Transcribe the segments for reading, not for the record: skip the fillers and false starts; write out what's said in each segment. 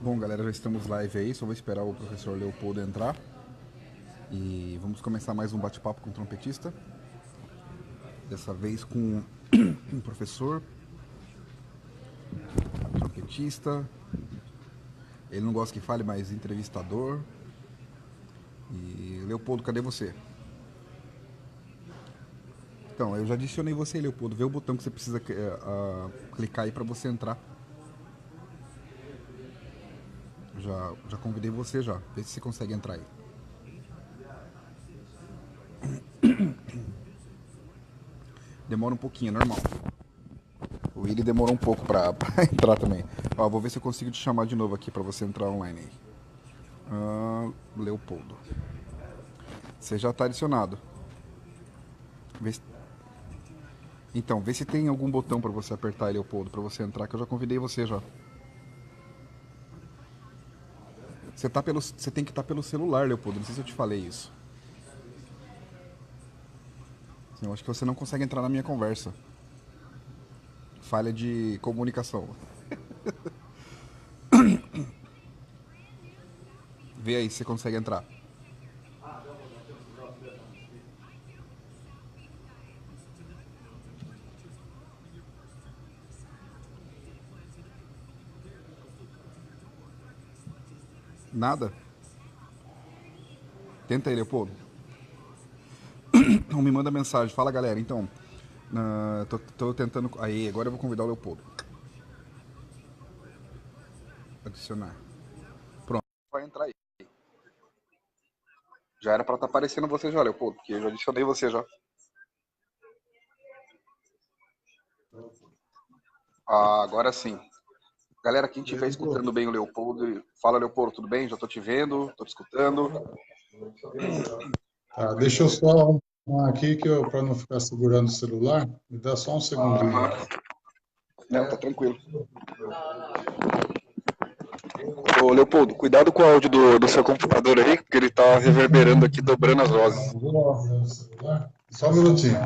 Bom, galera, já estamos live aí, só vou esperar o professor Leopoldo entrar. E vamos começar mais um bate-papo com o trompetista. Dessa vez com um professor, trompetista. Ele não gosta que fale, mas entrevistador. E Leopoldo, cadê você? Então, eu já adicionei você, Leopoldo. Vê o botão que você precisa clicar aí para você entrar. Já convidei você já. Vê se você consegue entrar aí. Demora um pouquinho, é normal. O Willi demorou um pouco pra entrar também. Ó, vou ver se eu consigo te chamar de novo aqui pra você entrar online aí. Leopoldo. Você já tá adicionado. Vê se- Então, vê se tem algum botão pra você apertar aí, Leopoldo, pra você entrar, que eu já convidei você já. Você tem que estar pelo celular, Leopoldo. Não sei se eu te falei isso. Eu acho que você não consegue entrar na minha conversa. Falha de comunicação. Vê aí se você consegue entrar. Nada? Tenta aí, Leopoldo. Então me manda mensagem. Fala, galera. Então, tô tentando. Aí, agora eu vou convidar o Leopoldo. Adicionar. Pronto. Vai entrar aí. Já era pra estar aparecendo você já, Leopoldo, porque eu já adicionei você já. Ah, agora sim. Galera, quem E estiver aí, pô, escutando bem o Leopoldo, fala Leopoldo, tudo bem? Já tô te vendo, tô te escutando. tá, deixa eu só arrumar aqui que eu, para não ficar segurando o celular, me dá só um segundinho Aham. aqui. Não, tá tranquilo. Ô, Leopoldo, cuidado com o áudio do seu computador aí, porque ele tá reverberando aqui, dobrando as vozes. Eu vou arrumar o celular. Só um minutinho.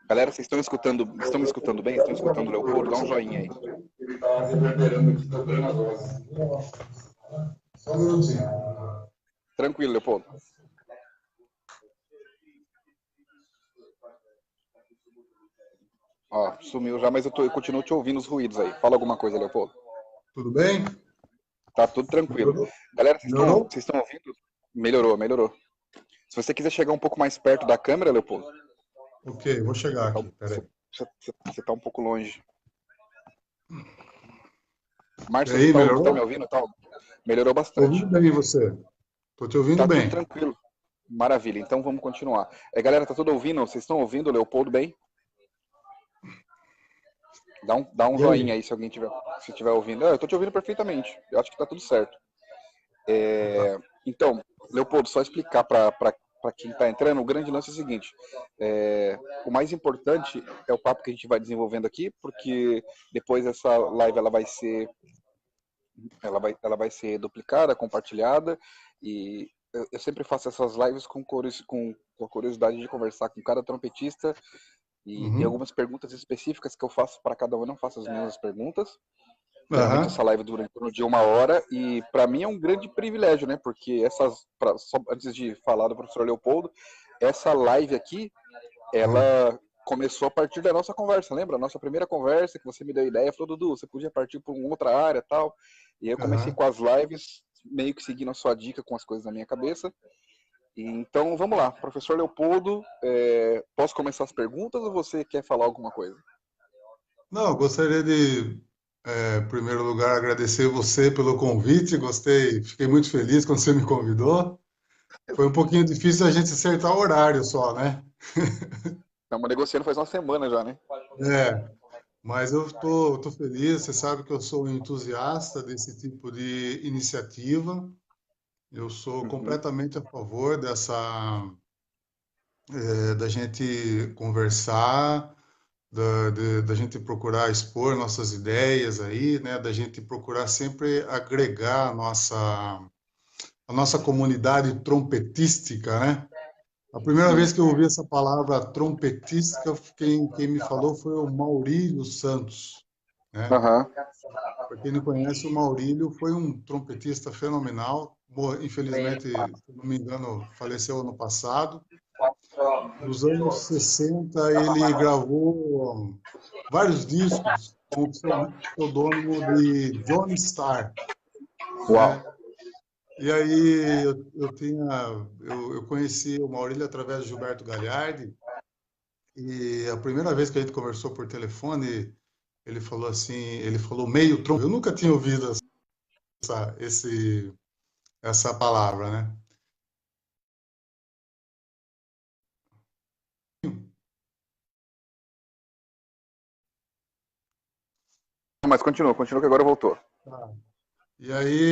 Galera, vocês estão me escutando bem? Estão escutando o Leopoldo? Dá um joinha aí. Ele tá reverberando aqui, dobrando as vozes. Só um minutinho. Tranquilo, Leopoldo. Ó, sumiu já, mas eu continuo te ouvindo os ruídos aí. Fala alguma coisa, Leopoldo. Tudo bem? Tá tudo tranquilo. Melhorou? Galera, Melhorou? vocês estão ouvindo? Melhorou, melhorou. Se você quiser chegar um pouco mais perto da câmera, Leopoldo, Ok, vou chegar tá, aqui, peraí. você tá um pouco longe. E Márcio, aí, tá me melhorou? ouvindo? Tá, melhorou Tô bastante. ouvindo bem você. Tô te ouvindo Tá tudo bem. tranquilo. Maravilha, então vamos continuar. Galera, tá tudo ouvindo? Vocês estão ouvindo o Leopoldo bem? Dá um E aí? joinha aí se alguém tiver ouvindo. Eu tô te ouvindo perfeitamente. Eu acho que tá tudo certo. Tá. Então, Leopoldo, só explicar para quem está entrando, o grande lance é o seguinte: o mais importante é o papo que a gente vai desenvolvendo aqui, porque depois essa live ela vai ser duplicada, compartilhada, e eu sempre faço essas lives com a curiosidade de conversar com cada trompetista e Uhum. algumas perguntas específicas que eu faço para cada um. Eu não faço as mesmas perguntas. Geralmente Aham. essa live dura em torno de 1 hora e para mim é um grande privilégio, né? Porque só antes de falar do professor Leopoldo, essa live aqui, ela começou a partir da nossa conversa, lembra? A nossa primeira conversa que você me deu a ideia, falou, Dudu, você podia partir por uma outra área e tal. E aí eu comecei Aham. com as lives, meio que seguindo a sua dica com as coisas na minha cabeça. E, então vamos lá, professor Leopoldo, posso começar as perguntas ou você quer falar alguma coisa? Não, eu gostaria de, em primeiro lugar, agradecer você pelo convite. Gostei, fiquei muito feliz quando você me convidou. Foi um pouquinho difícil a gente acertar o horário só, né? Estamos negociando faz uma semana já, né? É, mas eu tô feliz. Você sabe que eu sou um entusiasta desse tipo de iniciativa. Eu sou Uhum. completamente a favor da gente conversar, da gente procurar expor nossas ideias aí, né? Da gente procurar sempre agregar a nossa comunidade trompetística, né? A primeira Sim. vez que eu ouvi essa palavra trompetística, quem me falou foi o Maurílio Santos. né? Aham. Para quem não conhece, o Maurílio foi um trompetista fenomenal. Infelizmente, se não me engano, faleceu ano passado. Nos anos 60, ele gravou vários discos com o pseudônimo de Johnny Starr, Uau. né? E aí eu conheci o Maurílio através de Gilberto Gagliardi, e a primeira vez que a gente conversou por telefone, ele falou assim, ele falou meio tronco. Eu nunca tinha ouvido essa palavra, né? Mas continua, continua que agora voltou. Tá. E aí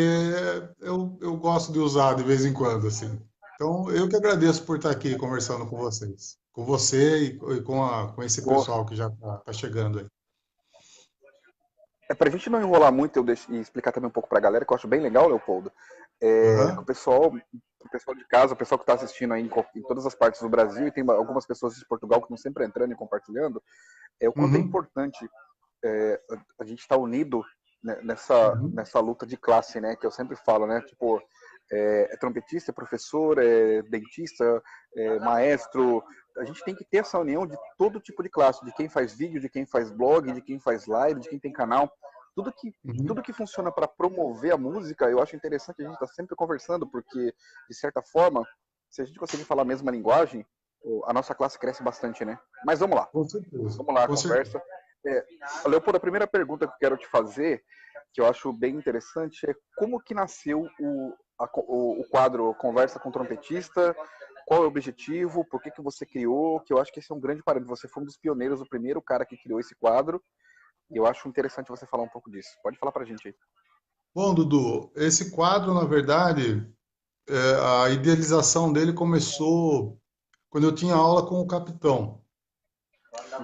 eu gosto de usar de vez em quando, assim. Então, eu que agradeço por estar aqui conversando com vocês. Com você e com esse Pô, pessoal que já tá chegando aí. pra gente não enrolar muito e explicar também um pouco pra galera, que eu acho bem legal, Leopoldo, que Aham, o pessoal de casa, o pessoal que está assistindo aí em todas as partes do Brasil, e tem algumas pessoas de Portugal que estão sempre entrando e compartilhando, o quanto é uhum, importante a gente estar unido, né, uhum, nessa luta de classe, né, que eu sempre falo, né, tipo, trompetista, é professor, dentista, maestro, a gente tem que ter essa união de todo tipo de classe, de quem faz vídeo, de quem faz blog, de quem faz live, de quem tem canal, tudo que uhum. tudo que funciona para promover a música, eu acho interessante a gente estar sempre conversando, porque, de certa forma, se a gente conseguir falar a mesma linguagem, a nossa classe cresce bastante, né? Mas Com certeza, vamos lá a com certeza. conversa. É, Leopoldo, a primeira pergunta que eu quero te fazer, que eu acho bem interessante, é como que nasceu o quadro Conversa com o Trompetista? Qual é o objetivo? Por que você criou? Que eu acho que esse é um grande parâmetro. Você foi um dos pioneiros, o primeiro cara que criou esse quadro. E eu acho interessante você falar um pouco disso. Pode falar pra gente aí. Bom, Dudu, esse quadro, na verdade, a idealização dele começou quando eu tinha aula com o capitão.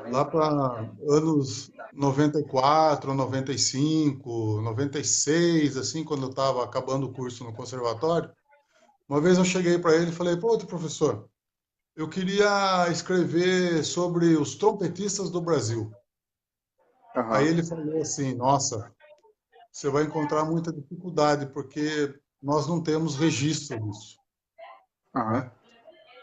Lá para anos 94, 95, 96, assim, quando eu estava acabando o curso no conservatório, uma vez eu cheguei para ele e falei: pô, professor, eu queria escrever sobre os trompetistas do Brasil. Aí Aham, ele falou assim: nossa, você vai encontrar muita dificuldade, porque nós não temos registro disso, aham, né?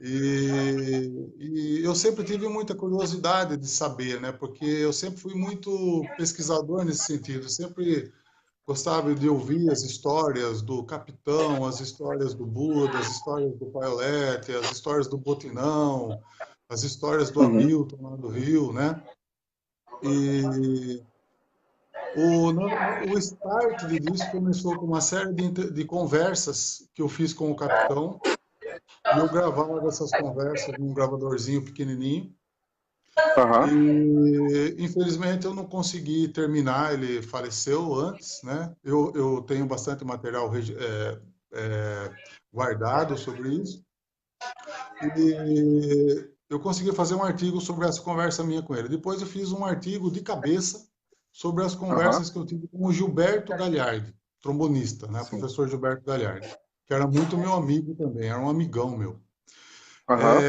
E eu sempre tive muita curiosidade de saber, né? Porque eu sempre fui muito pesquisador nesse sentido, eu sempre gostava de ouvir as histórias do Capitão, as histórias do Buda, as histórias do Paolete, as histórias do Botinão, as histórias do uhum, Hamilton lá do Rio, né? E o start disso começou com uma série de conversas que eu fiz com o Capitão, e eu gravava essas conversas num gravadorzinho pequenininho. aham, E infelizmente eu não consegui terminar, ele faleceu antes, né? Eu tenho bastante material guardado sobre isso. E eu consegui fazer um artigo sobre essa conversa minha com ele. Depois eu fiz um artigo de cabeça sobre as aham, conversas que eu tive com o Gilberto Gagliardi, trombonista, né? sim, Professor Gilberto Gagliardi, que era muito meu amigo também, era um amigão meu. aham,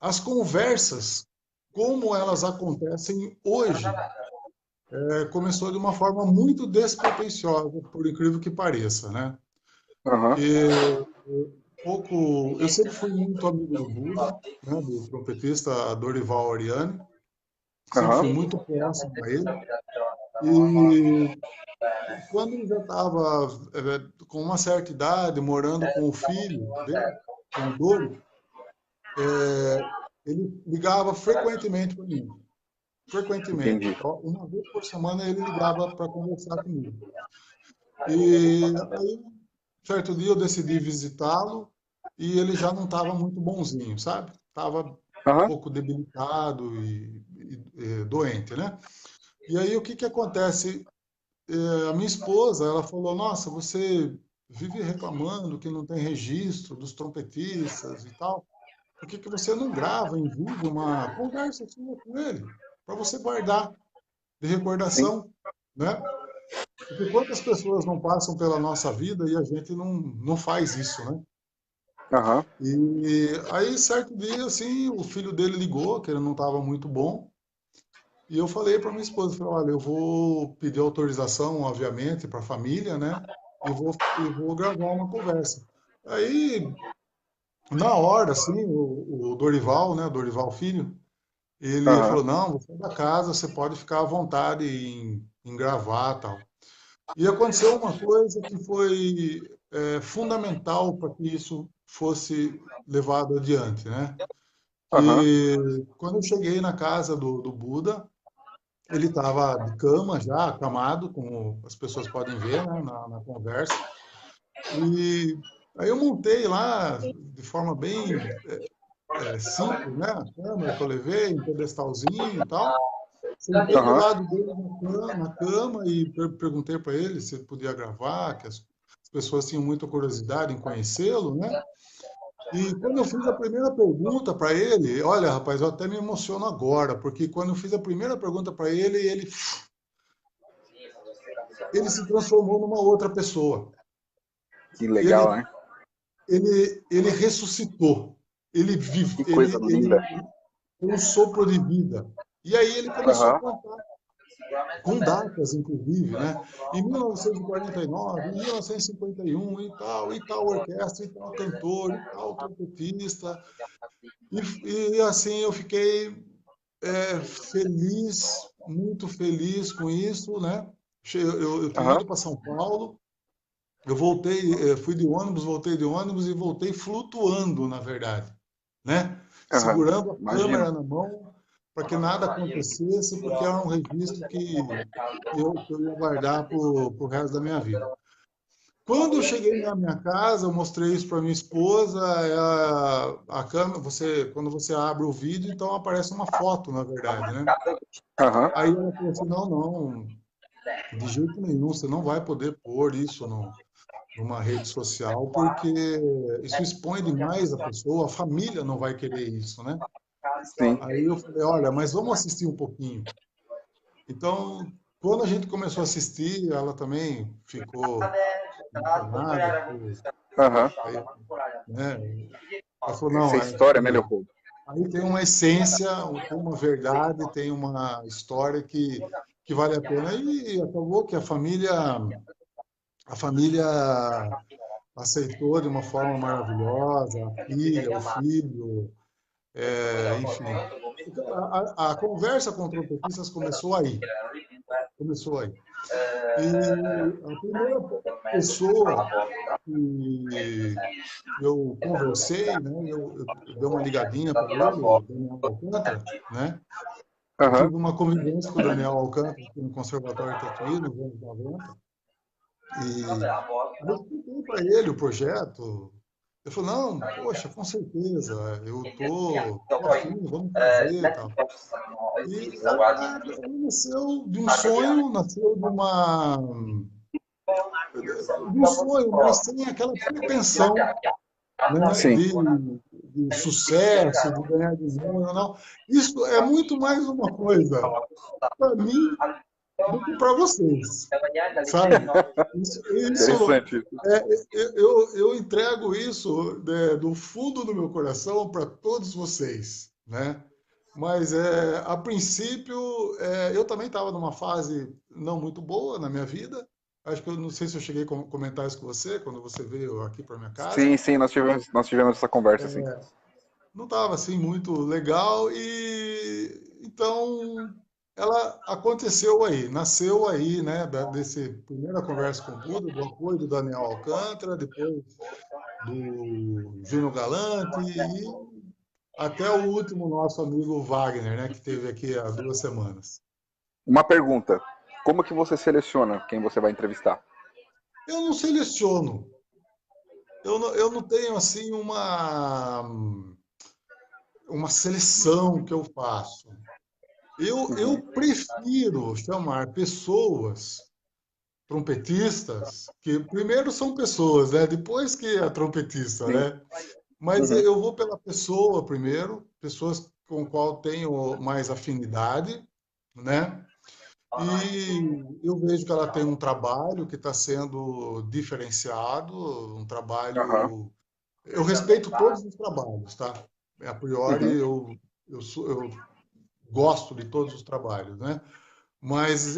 As conversas, como elas acontecem hoje, começou de uma forma muito despretensiosa, por incrível que pareça, né? aham, E eu sempre fui muito amigo do Buda, né, do trompetista Dorival Oriani, sempre aham, fui muito próximo a ele. E quando ele já estava com uma certa idade, morando com o filho dele, com o Dori, ele ligava frequentemente para mim, frequentemente. entendi. Ó, uma vez por semana ele ligava para conversar comigo. E aí, certo dia eu decidi visitá-lo e ele já não estava muito bonzinho, sabe? Estava um Aham, pouco debilitado e doente, né? E aí o que que acontece? A minha esposa, ela falou: Nossa, você vive reclamando que não tem registro dos trompetistas e tal. Por que que você não grava em vídeo uma conversa sua com ele para você guardar de sim, recordação, né? Porque quantas pessoas não passam pela nossa vida e a gente não faz isso, né? aham, E aí, certo dia, assim, o filho dele ligou, que ele não estava muito bom, E eu falei para minha esposa, falei, olha, eu vou pedir autorização, obviamente, para a família, né? E vou gravar uma conversa. Aí, na hora, assim, o Dorival, né, Dorival Filho, ele Aham, falou, não, você é da casa, você pode ficar à vontade em gravar, tal. E aconteceu uma coisa que foi fundamental para que isso fosse levado adiante, né? aham, Que quando eu cheguei na casa do Buda, ele estava de cama já, acamado, como as pessoas podem ver, né, na conversa. E aí eu montei lá de forma bem simples, né? A câmera que eu levei, um pedestalzinho e tal. Sentei do aham. lado dele na cama e perguntei para ele se ele podia gravar, que as pessoas tinham muita curiosidade em conhecê-lo, né? E quando eu fiz a primeira pergunta para ele, olha, rapaz, eu até me emociono agora, porque quando eu fiz a primeira pergunta para ele, ele se transformou numa outra pessoa. Que legal, Ele, né? ele ressuscitou. Ele vive, Que coisa linda. ele tem um sopro de vida. E aí ele começou a Aham, contar com datas, inclusive, né? Em 1949, em 1951, e tal orquestra, e tal cantor, e tal trompetista. E assim eu fiquei feliz, muito feliz com isso, né? Eu tinha aham, ido para São Paulo, eu voltei, fui de ônibus, voltei de ônibus e voltei flutuando, na verdade, né? aham. Segurando a Imagino. câmera na mão para que nada acontecesse, porque era um registro que eu ia guardar para o resto da minha vida. Quando eu cheguei na minha casa, eu mostrei isso para minha esposa, a câmera, quando você abre o vídeo, então aparece uma foto, na verdade, né? Aham, Aí ela falou assim, não, não, de jeito nenhum, você não vai poder pôr isso numa rede social, porque isso expõe demais a pessoa, a família não vai querer isso, né? sim. Aí eu falei, olha, mas vamos assistir um pouquinho. Então, quando a gente começou a assistir, ela também ficou emocionada, Aham. aí, né? Ela falou, Essa não, é história, né, Leopoldo? aí tem uma essência, tem uma verdade, tem uma história que vale a pena. E acabou que a família aceitou de uma forma maravilhosa, a filha, o filho, enfim. Então, a conversa com trompetistas começou aí, começou aí. E a primeira pessoa que eu conversei, né, eu dei uma ligadinha para ele, o Daniel Alcântara, né? Eu Aham, tive uma convivência com o Daniel Alcântara aqui no Conservatório Tatuí, nos anos 90, e aí eu expliquei para ele o projeto. Ele falou, não, poxa, com certeza, eu tô afim, vamos fazer e tal. E ela nasceu de um sonho, nasceu de um sonho, mas sem aquela pretensão, né, sim. de sucesso, de ganhar dinheiro, não. Isso é muito mais uma coisa para mim do que para vocês, sabe? Isso Interessante. eu entrego isso, né, do fundo do meu coração para todos vocês, né? Mas a princípio eu também estava numa fase não muito boa na minha vida. Acho que eu não sei se eu cheguei a comentar isso com você quando você veio aqui para minha casa. Sim, sim, nós tivemos essa conversa, sim. Não estava assim muito legal e então ela aconteceu aí, nasceu aí, né, desse primeira conversa com o Buda, do apoio do Daniel Alcântara, depois do Júnior Galante e até o último nosso amigo Wagner, né, que teve aqui há 2 semanas. Uma pergunta. Como que você seleciona quem você vai entrevistar? Eu não seleciono, eu não tenho assim uma seleção que eu faço. Eu Uhum, prefiro chamar pessoas, trompetistas, que primeiro são pessoas, né? Depois que é trompetista, sim. né? Mas Uhum, eu vou pela pessoa primeiro, pessoas com qual tenho mais afinidade, né? E eu vejo que ela tem um trabalho que está sendo diferenciado, um aham, trabalho. Eu respeito todos os trabalhos, tá? A priori, uhum, eu gosto de todos os trabalhos, né? Mas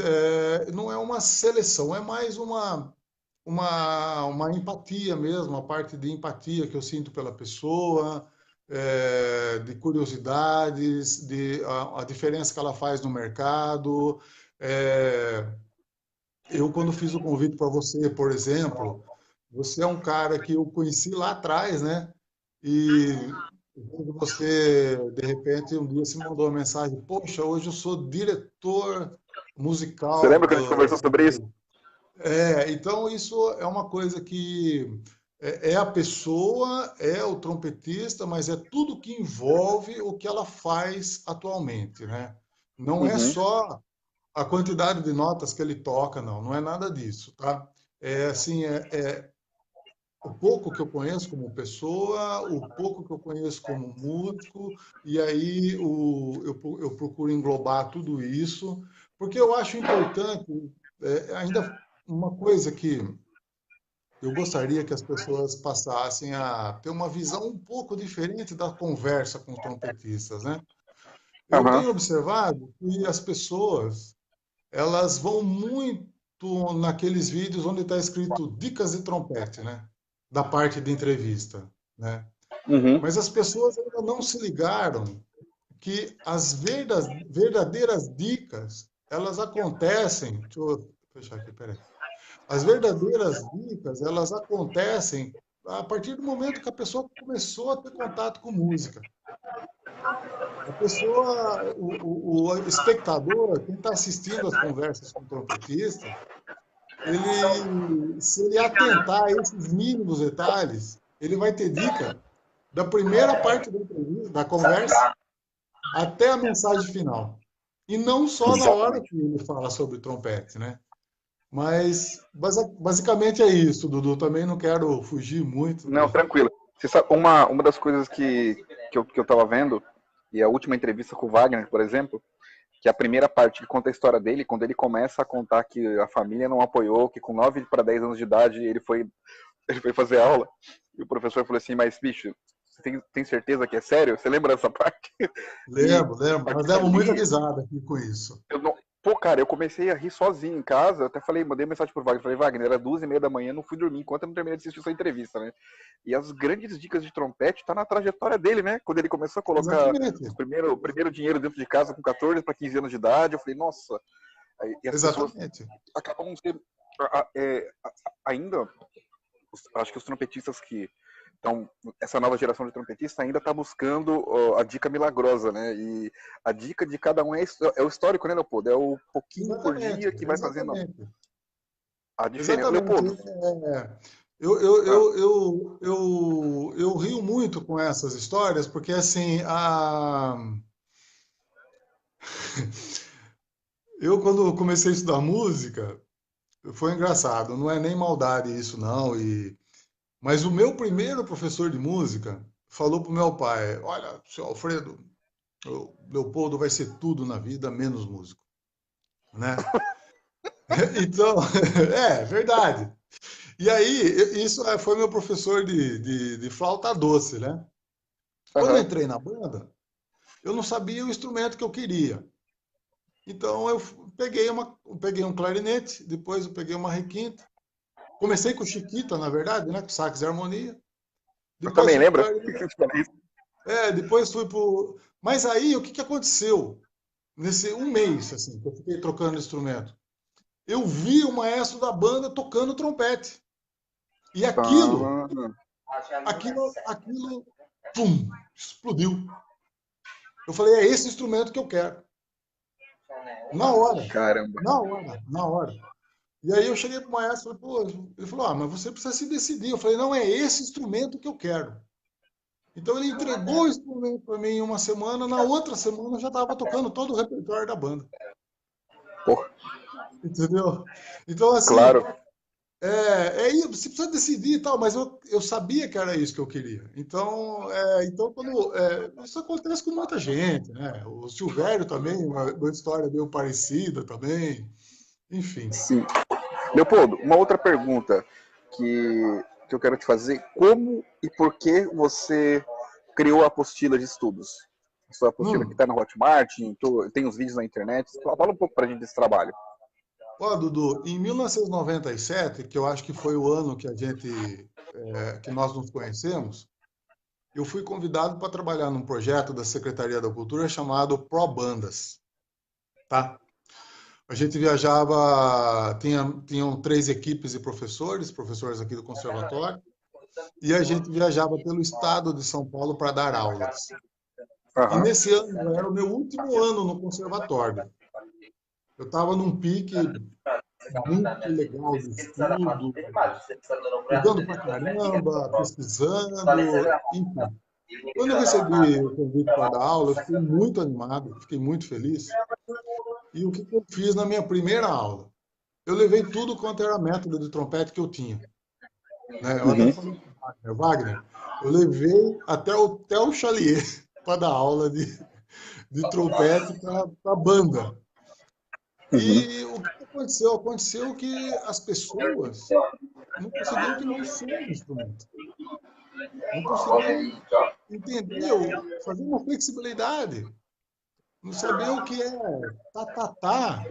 não é uma seleção, é mais uma empatia mesmo, a parte de empatia que eu sinto pela pessoa, de curiosidades, a diferença que ela faz no mercado. É, eu, quando fiz o convite para você, por exemplo, você é um cara que eu conheci lá atrás, né? E quando você, de repente, um dia se mandou uma mensagem: Poxa, hoje eu sou diretor Você musical lembra que a gente conversou sobre isso? então isso é uma coisa que é a pessoa, é o trompetista, mas é tudo que envolve o que ela faz atualmente, né? Não é Uhum. só a quantidade de notas que ele toca, não, não é nada disso, tá? É assim, o pouco que eu conheço como pessoa, o pouco que eu conheço como músico, e aí eu procuro englobar tudo isso, porque eu acho importante, ainda uma coisa que eu gostaria que as pessoas passassem a ter uma visão um pouco diferente da conversa com os trompetistas, né? Eu Aham. tenho observado que as pessoas, elas vão muito naqueles vídeos onde está escrito dicas de trompete, né? Da parte de entrevista, né? Uhum. Mas as pessoas ainda não se ligaram que as verdadeiras dicas, elas acontecem. Deixa eu fechar aqui, peraí. As verdadeiras dicas, elas acontecem a partir do momento que a pessoa começou a ter contato com música. A pessoa, o espectador, quem está assistindo às conversas com o trompetista, se ele atentar a esses mínimos detalhes, ele vai ter dica da primeira parte da entrevista, da conversa, até a mensagem final. E não só na hora Exatamente. que ele fala sobre trompete, né? Mas basicamente é isso, Dudu. Também não quero fugir muito Não, do. tranquilo. Você sabe, uma das coisas que eu tava vendo, e a última entrevista com o Wagner, por exemplo, que a primeira parte que conta a história dele, quando ele começa a contar que a família não apoiou, que com 9 para 10 anos de idade ele foi fazer aula, e o professor falou assim, mas bicho, você tem certeza que é sério? Você lembra dessa parte? E Lembro, a lembro. Nós partir demos muita dali, risada aqui com isso. eu não. Pô, cara, eu comecei a rir sozinho em casa. Eu até falei, mandei mensagem pro Wagner. Falei, Wagner, era 2h30 da manhã, não fui dormir enquanto eu não terminei de assistir sua entrevista, né? E as grandes dicas de trompete tá na trajetória dele, né? Quando ele começou a colocar Exatamente. o primeiro dinheiro dentro de casa com 14 para 15 anos de idade, eu falei, nossa. E as pessoas Exatamente. acabam sendo, ainda, acho que os trompetistas que então, essa nova geração de trompetistas ainda está buscando a dica milagrosa, né? E a dica de cada um é o histórico, né, Leopoldo? É o pouquinho por Exatamente. dia que vai fazendo Exatamente. a diferença. Exatamente. Leopoldo, ah, Eu rio muito com essas histórias, porque assim, eu quando comecei a estudar música, foi engraçado, não é nem maldade isso não, mas o meu primeiro professor de música falou pro meu pai: Olha, seu Alfredo, o Leopoldo vai ser tudo na vida menos músico, né? Então, é verdade. E aí, isso foi meu professor de flauta doce, né? Quando eu aham, entrei na banda, eu não sabia o instrumento que eu queria. Então, peguei um clarinete, depois eu peguei uma requinta. Comecei com chiquita, na verdade, né? Com sax e harmonia. eu Depois também fui pro lembra? clarinete. Depois fui pro. Mas aí, o que que aconteceu? Nesse um mês, assim, que eu fiquei trocando instrumento. Eu vi o maestro da banda tocando trompete. E Ah, aquilo, pum, explodiu. Eu falei, é esse instrumento que eu quero. Na hora, caramba. na hora, na hora. E aí eu cheguei pro maestro e falei, pô, ele falou, mas você precisa se decidir. Eu falei, não, é esse instrumento que eu quero. Então ele entregou o instrumento para mim em uma semana, na outra semana eu já estava tocando todo o repertório da banda. Pô, Entendeu? Então, assim, claro. você precisa decidir e tal, mas eu sabia que era isso que eu queria. Então isso acontece com muita gente, né? O Silvério também, uma história meio parecida também, enfim. Sim. Leopoldo, uma outra pergunta que eu quero te fazer. Como e por que você criou a apostila de estudos? sua apostila que está na Hotmart, tem os vídeos na internet. Fala um pouco para a gente desse trabalho. Ó, Dudu, em 1997, que eu acho que foi o ano que nós nos conhecemos, eu fui convidado para trabalhar num projeto da Secretaria da Cultura chamado Pro Bandas, tá? A gente viajava, tinham 3 equipes de professores aqui do conservatório, e a gente viajava pelo estado de São Paulo para dar aulas. E nesse ano era o meu último ano no conservatório. Eu estava num pique muito legal de estudo, estudando pra caramba, pesquisando, enfim. Quando eu recebi o convite para dar aula, eu fiquei muito animado, fiquei muito feliz. E o que eu fiz na minha primeira aula? Eu levei tudo quanto era método de trompete que eu tinha. Né? Eu até falei com o Wagner, eu levei até o Chalier para dar aula de trompete para a banda. E o que aconteceu? Aconteceu que as pessoas não conseguiam ter noção do instrumento. Não conseguiam entender, fazer uma flexibilidade. Não sabiam o que é tá, tá, tá,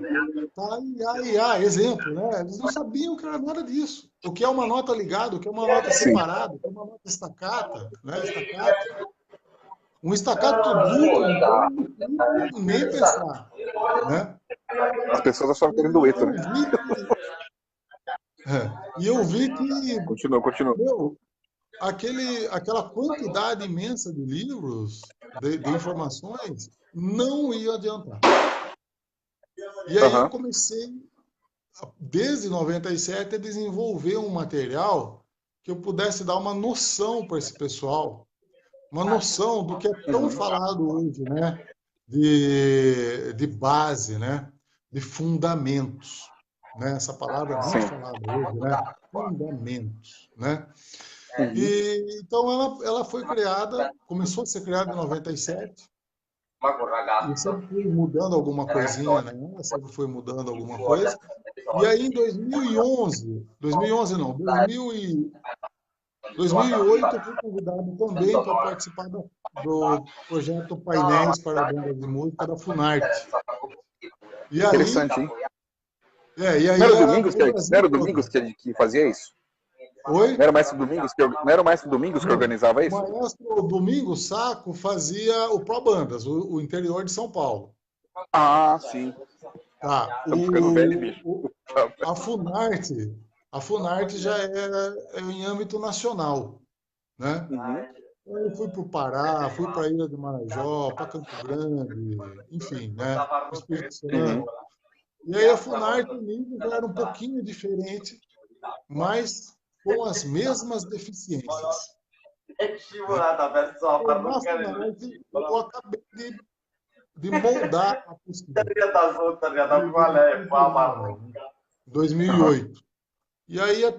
tá, ia, ia, exemplo, né? Eles não sabiam que era nada disso. O que é uma nota ligada, o que é uma nota separada, o que é uma nota estacata, né? Estacato. Um estacato duplo, então, nem pensar, né? As pessoas achavam que era dueto, né? E eu vi que Continua. meu, aquela quantidade imensa de livros, de informações, não ia adiantar. E aí eu comecei, desde 97, a desenvolver um material que eu pudesse dar uma noção para esse pessoal, uma noção do que é tão falado hoje, né? De base, né? De fundamentos. Né? Essa palavra é muito falada hoje, né? Fundamentos, né? E, então ela foi criada, começou a ser criada em 97, e sempre foi mudando alguma coisinha, né? Sempre foi mudando alguma coisa. E aí em 2011 não, 2008 eu fui convidado também para participar do projeto Painéis para Bandas de Música da Funarte. E aí, interessante, hein? E aí não era o Domingos que fazia isso? Oi? Não era o Maestro Domingos que organizava isso? O Maestro Domingos Saco fazia o Pro Bandas, o interior de São Paulo. Ah, sim. Tá. Ficando velho, bicho. A Funarte já é em âmbito nacional, né? Eu fui para o Pará, fui para a Ilha do Marajó, para Campo Grande, enfim, né? Espírito Santo. E aí a Funarte, o nível já era um pouquinho diferente, mas com as mesmas deficiências. Na Funarte, eu acabei de moldar a postura. 2008. E aí, há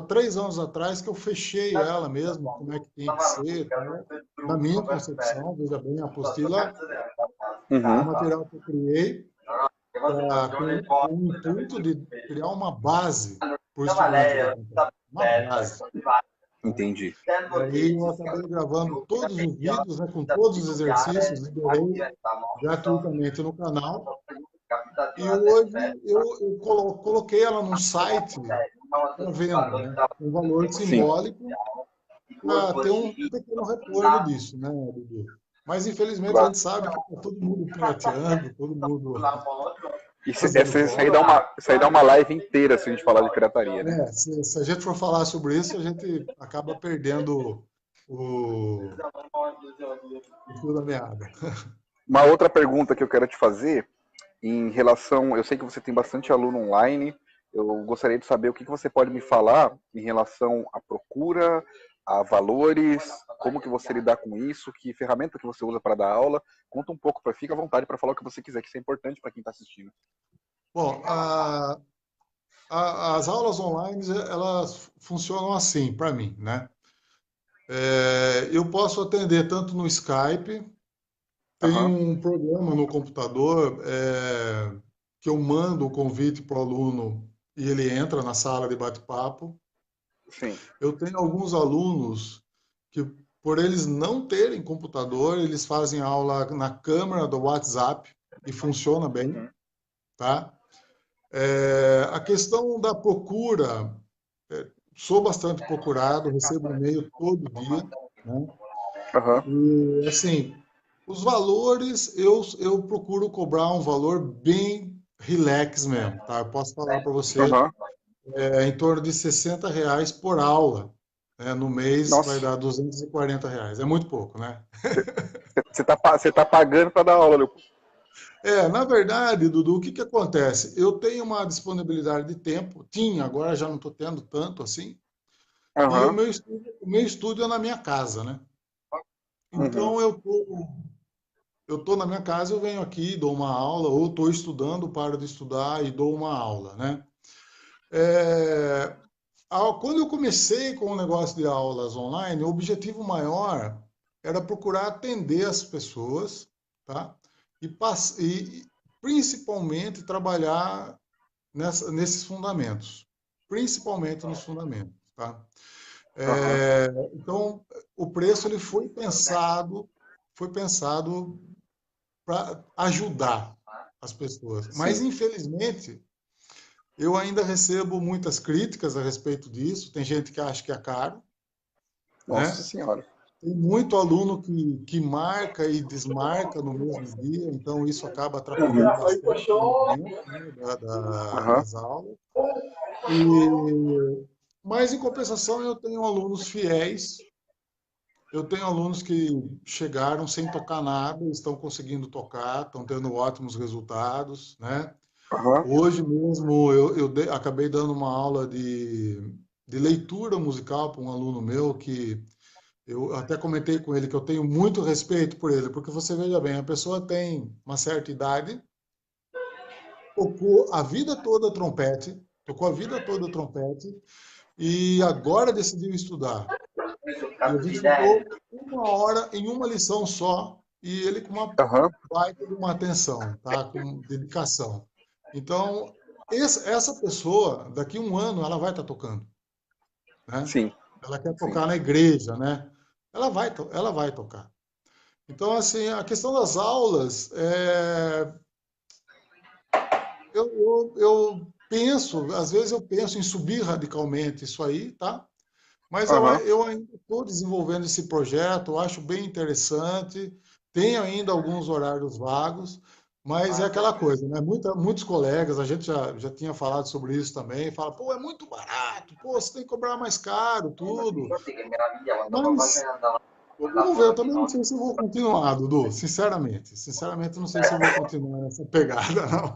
3 anos atrás, que eu fechei ela mesmo, como é que tem que ser, né? Na minha concepção, veja bem, a apostila, o material que eu criei, com o intuito de criar uma base para o instrumento. Uma base. Entendi. E aí eu acabei gravando todos os vídeos, né, com todos os exercícios, liberei gratuitamente no canal. E hoje eu coloquei ela num site para venda, né? Um valor simbólico para ter um pequeno retorno disso, né, Dudu? Mas, infelizmente, a gente sabe que está todo mundo pirateando, todo mundo... Isso aí dá uma live inteira se a gente falar de pirataria, né? Se a gente for falar sobre isso, a gente acaba perdendo o fio da meada. Uma outra pergunta que eu quero te fazer, em relação, eu sei que você tem bastante aluno online, eu gostaria de saber o que você pode me falar em relação à procura, a valores, como que você lidar com isso, que ferramenta que você usa para dar aula. Conta um pouco, fica à vontade para falar o que você quiser, que isso é importante para quem está assistindo. Bom, as aulas online, elas funcionam assim, para mim, né? Eu posso atender tanto no Skype, tem um programa no computador que eu mando o convite para o aluno e ele entra na sala de bate-papo. Sim. Eu tenho alguns alunos que por eles não terem computador, eles fazem aula na câmera do WhatsApp e funciona bem, tá? A questão da procura, sou bastante procurado, recebo e-mail todo dia, né? Aham, E, assim, os valores, eu procuro cobrar um valor bem relax mesmo, tá? Eu posso falar para você, aham. em torno de R$ 60 por aula, né? No mês vai Nossa, dar R$ 240. É muito pouco, né? você tá pagando para dar aula, Leopoldo. Na verdade, Dudu, o que que acontece? Eu tenho uma disponibilidade de tempo, tinha, agora já não estou tendo tanto assim, e Aham, o meu estúdio é na minha casa, né? uhum, Então eu tô na minha casa, eu venho aqui, dou uma aula, ou estou estudando, paro de estudar e dou uma aula, né? É, Quando eu comecei com o negócio de aulas online, o objetivo maior era procurar atender as pessoas, tá? E principalmente trabalhar nesses fundamentos, principalmente nos fundamentos, tá? aham, Então, o preço ele foi pensado para ajudar as pessoas. Mas, sim. infelizmente, eu ainda recebo muitas críticas a respeito disso. Tem gente que acha que é caro, Nossa né? senhora. Tem muito aluno que marca e desmarca no mesmo dia, então isso acaba atrapalhando bastante o rendimento, né, Aham, das aulas. E, mas, em compensação, eu tenho alunos fiéis. Eu tenho alunos que chegaram sem tocar nada, estão conseguindo tocar, estão tendo ótimos resultados, né? aham, Hoje mesmo eu acabei dando uma aula de leitura musical para um aluno meu que eu até comentei com ele que eu tenho muito respeito por ele, porque você veja bem, a pessoa tem uma certa idade, tocou a vida toda trompete e agora decidiu estudar. E a gente ficou 1 hora em uma lição só, e ele com uma aham, baita de uma atenção, tá? Com dedicação. Então, essa pessoa, daqui a um ano, ela vai estar tocando, né? sim, Ela quer sim. tocar na igreja, né? Ela vai tocar. Então, assim, a questão das aulas, eu penso, às vezes eu penso em subir radicalmente isso aí, tá? Mas Aham, eu ainda estou desenvolvendo esse projeto, eu acho bem interessante. Tenho ainda alguns horários vagos, mas é aquela coisa, né? Muitos colegas, a gente já tinha falado sobre isso também, fala, pô, é muito barato, pô, você tem que cobrar mais caro, tudo. Mas vamos ver, eu também não sei se eu vou continuar, Dudu, sinceramente. Sinceramente, eu não sei se eu vou continuar nessa pegada, não.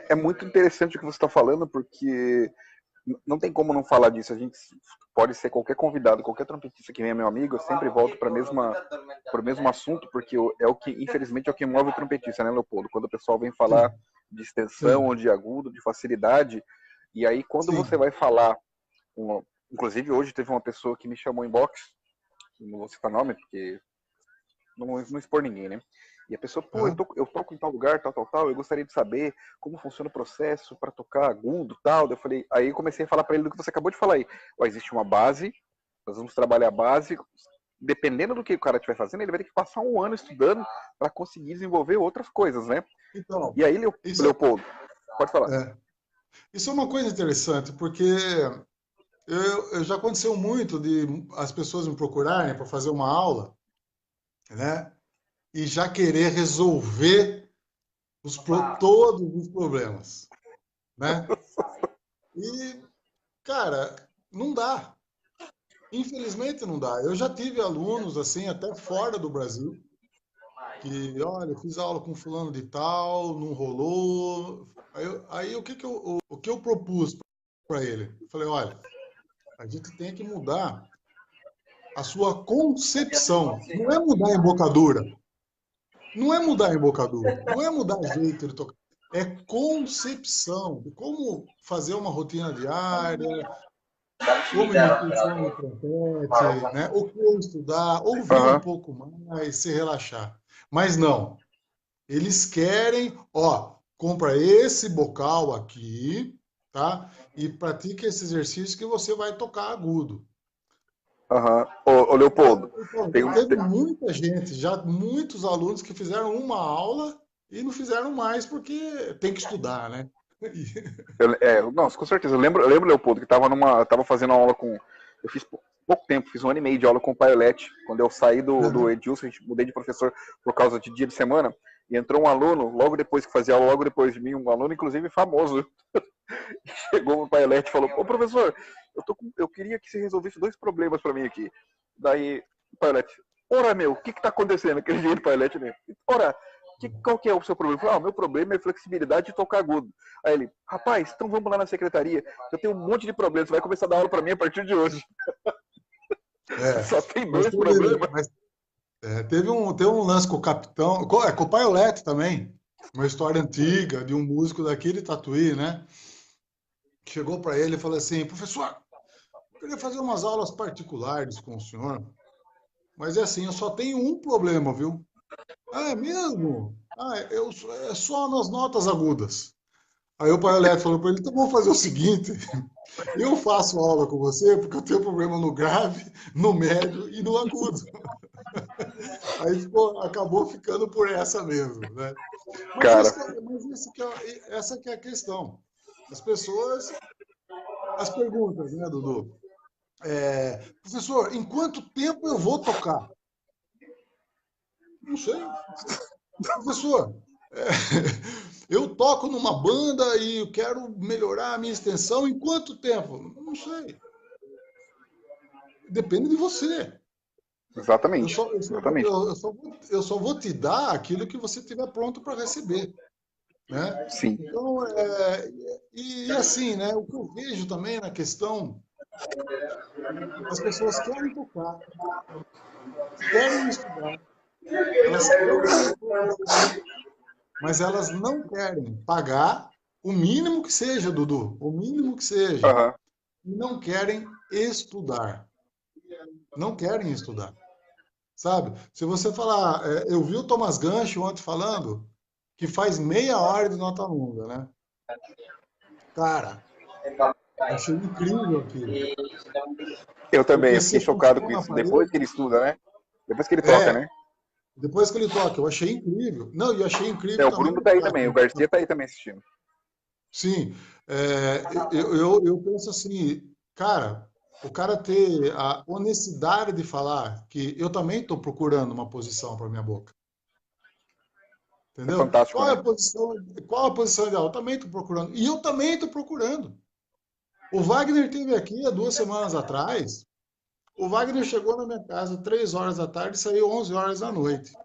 é muito interessante o que você está falando, porque não tem como não falar disso. A gente pode ser qualquer convidado, qualquer trompetista que venha meu amigo, eu sempre volto para o mesmo assunto, porque é o que, infelizmente, é o que move o trompetista, né, Leopoldo? Quando o pessoal vem falar Sim, de extensão sim, ou de agudo, de facilidade, e aí quando você sim. vai falar, inclusive hoje teve uma pessoa que me chamou em box, não vou citar nome, porque não expor ninguém, né? E a pessoa, pô, Hã? eu toco em tal lugar, tal, tal, tal, eu gostaria de saber como funciona o processo para tocar agudo, tal. Eu falei, aí eu comecei a falar para ele do que você acabou de falar aí. Ó, existe uma base, nós vamos trabalhar a base, dependendo do que o cara estiver fazendo, ele vai ter que passar um ano estudando para conseguir desenvolver outras coisas, né? Então, E aí, isso Leopoldo, pode falar. é, isso é uma coisa interessante, porque já aconteceu muito de as pessoas me procurarem para fazer uma aula, né? E já querer resolver todos os problemas, né? E, cara, não dá. Infelizmente não dá. Eu já tive alunos assim, até fora do Brasil, que, olha, eu fiz aula com fulano de tal, não rolou. Aí o que eu propus para ele? Eu falei, olha, a gente tem que mudar a sua concepção. Não é mudar a embocadura. Não é mudar a embocadura. Não é mudar jeito de tocar. É concepção de como fazer uma rotina diária, como emitir som no trompete, né? O que estudar, ouvir um Aham, pouco mais, se relaxar. Mas não. Eles querem, ó, compra esse bocal aqui, tá? E pratica esse exercício que você vai tocar agudo. Aham. Ô, Leopoldo, Então, tem, teve muita gente, já muitos alunos que fizeram uma aula e não fizeram mais porque tem que estudar, né? nossa, com certeza. Eu lembro, Leopoldo, que tava fazendo aula com. Eu fiz pouco tempo, fiz um ano e meio de aula com o Paioletti. Quando eu saí do Edilson, a gente mudei de professor por causa de dia de semana. E entrou um aluno, logo depois que fazia aula, logo depois de mim, um aluno, inclusive, famoso. Chegou o Paioletti e falou: Ô professor, eu queria que você resolvesse dois problemas para mim aqui. Daí, o Paioletti, ora meu, o que tá acontecendo? Aquele jeito, Paioletti, né? Ora, qual que é o seu problema? Eu falei, o meu problema é flexibilidade de tocar agudo. Aí ele, rapaz, então vamos lá na secretaria. Eu tenho um monte de problemas, você vai começar a dar aula para mim a partir de hoje. É, Só tem mas dois problemas. teve um lance com o capitão, com o Paioletti também, uma história antiga de um músico daqui de Tatuí, né? Chegou para ele e falou assim, professor, eu queria fazer umas aulas particulares com o senhor, mas é assim, eu só tenho um problema, viu? Ah, é mesmo? Ah, é só nas notas agudas. Aí o pai Elétrico falou para ele, então vamos fazer o seguinte, eu faço aula com você porque eu tenho problema no grave, no médio e no agudo. Aí acabou ficando por essa mesmo, né? Mas, Cara, essa que é a questão. As pessoas, as perguntas, né, Dudu? Professor, em quanto tempo eu vou tocar? Não sei. Professor, é, eu toco numa banda e eu quero melhorar a minha extensão em quanto tempo? Não sei. Depende de você. Eu exatamente. só, eu só, vou- Exatamente. eu só vou te dar aquilo que você estiver pronto para receber, né? Sim. Então, e assim, né? O que eu vejo também na questão, as pessoas querem tocar, querem estudar, elas querem a formação, mas elas não querem pagar o mínimo que seja, Dudu, o mínimo que seja, Aham. e não querem estudar. Não querem estudar. Sabe? Se você falar, eu vi o Thomas Gancho ontem falando que faz meia hora de nota longa, né? Cara, achei incrível aquilo. Eu também, Porque eu você fiquei chocado com postou na isso. Depois parede, que ele estuda, né? Depois que ele toca, é, né? depois que ele toca, eu achei incrível. Não, e achei É, incrível o também Bruno o tá aí também, o Wagner. Garcia tá aí também assistindo. Sim, eu penso assim, cara, o cara ter a honestidade de falar que eu também estou procurando uma posição para minha boca, É entendeu? fantástico, né? Qual a posição ideal? Eu também estou procurando. E eu também estou procurando. O Wagner esteve aqui há 2 semanas atrás. O Wagner chegou na minha casa 3 horas da tarde e saiu 11 horas da noite.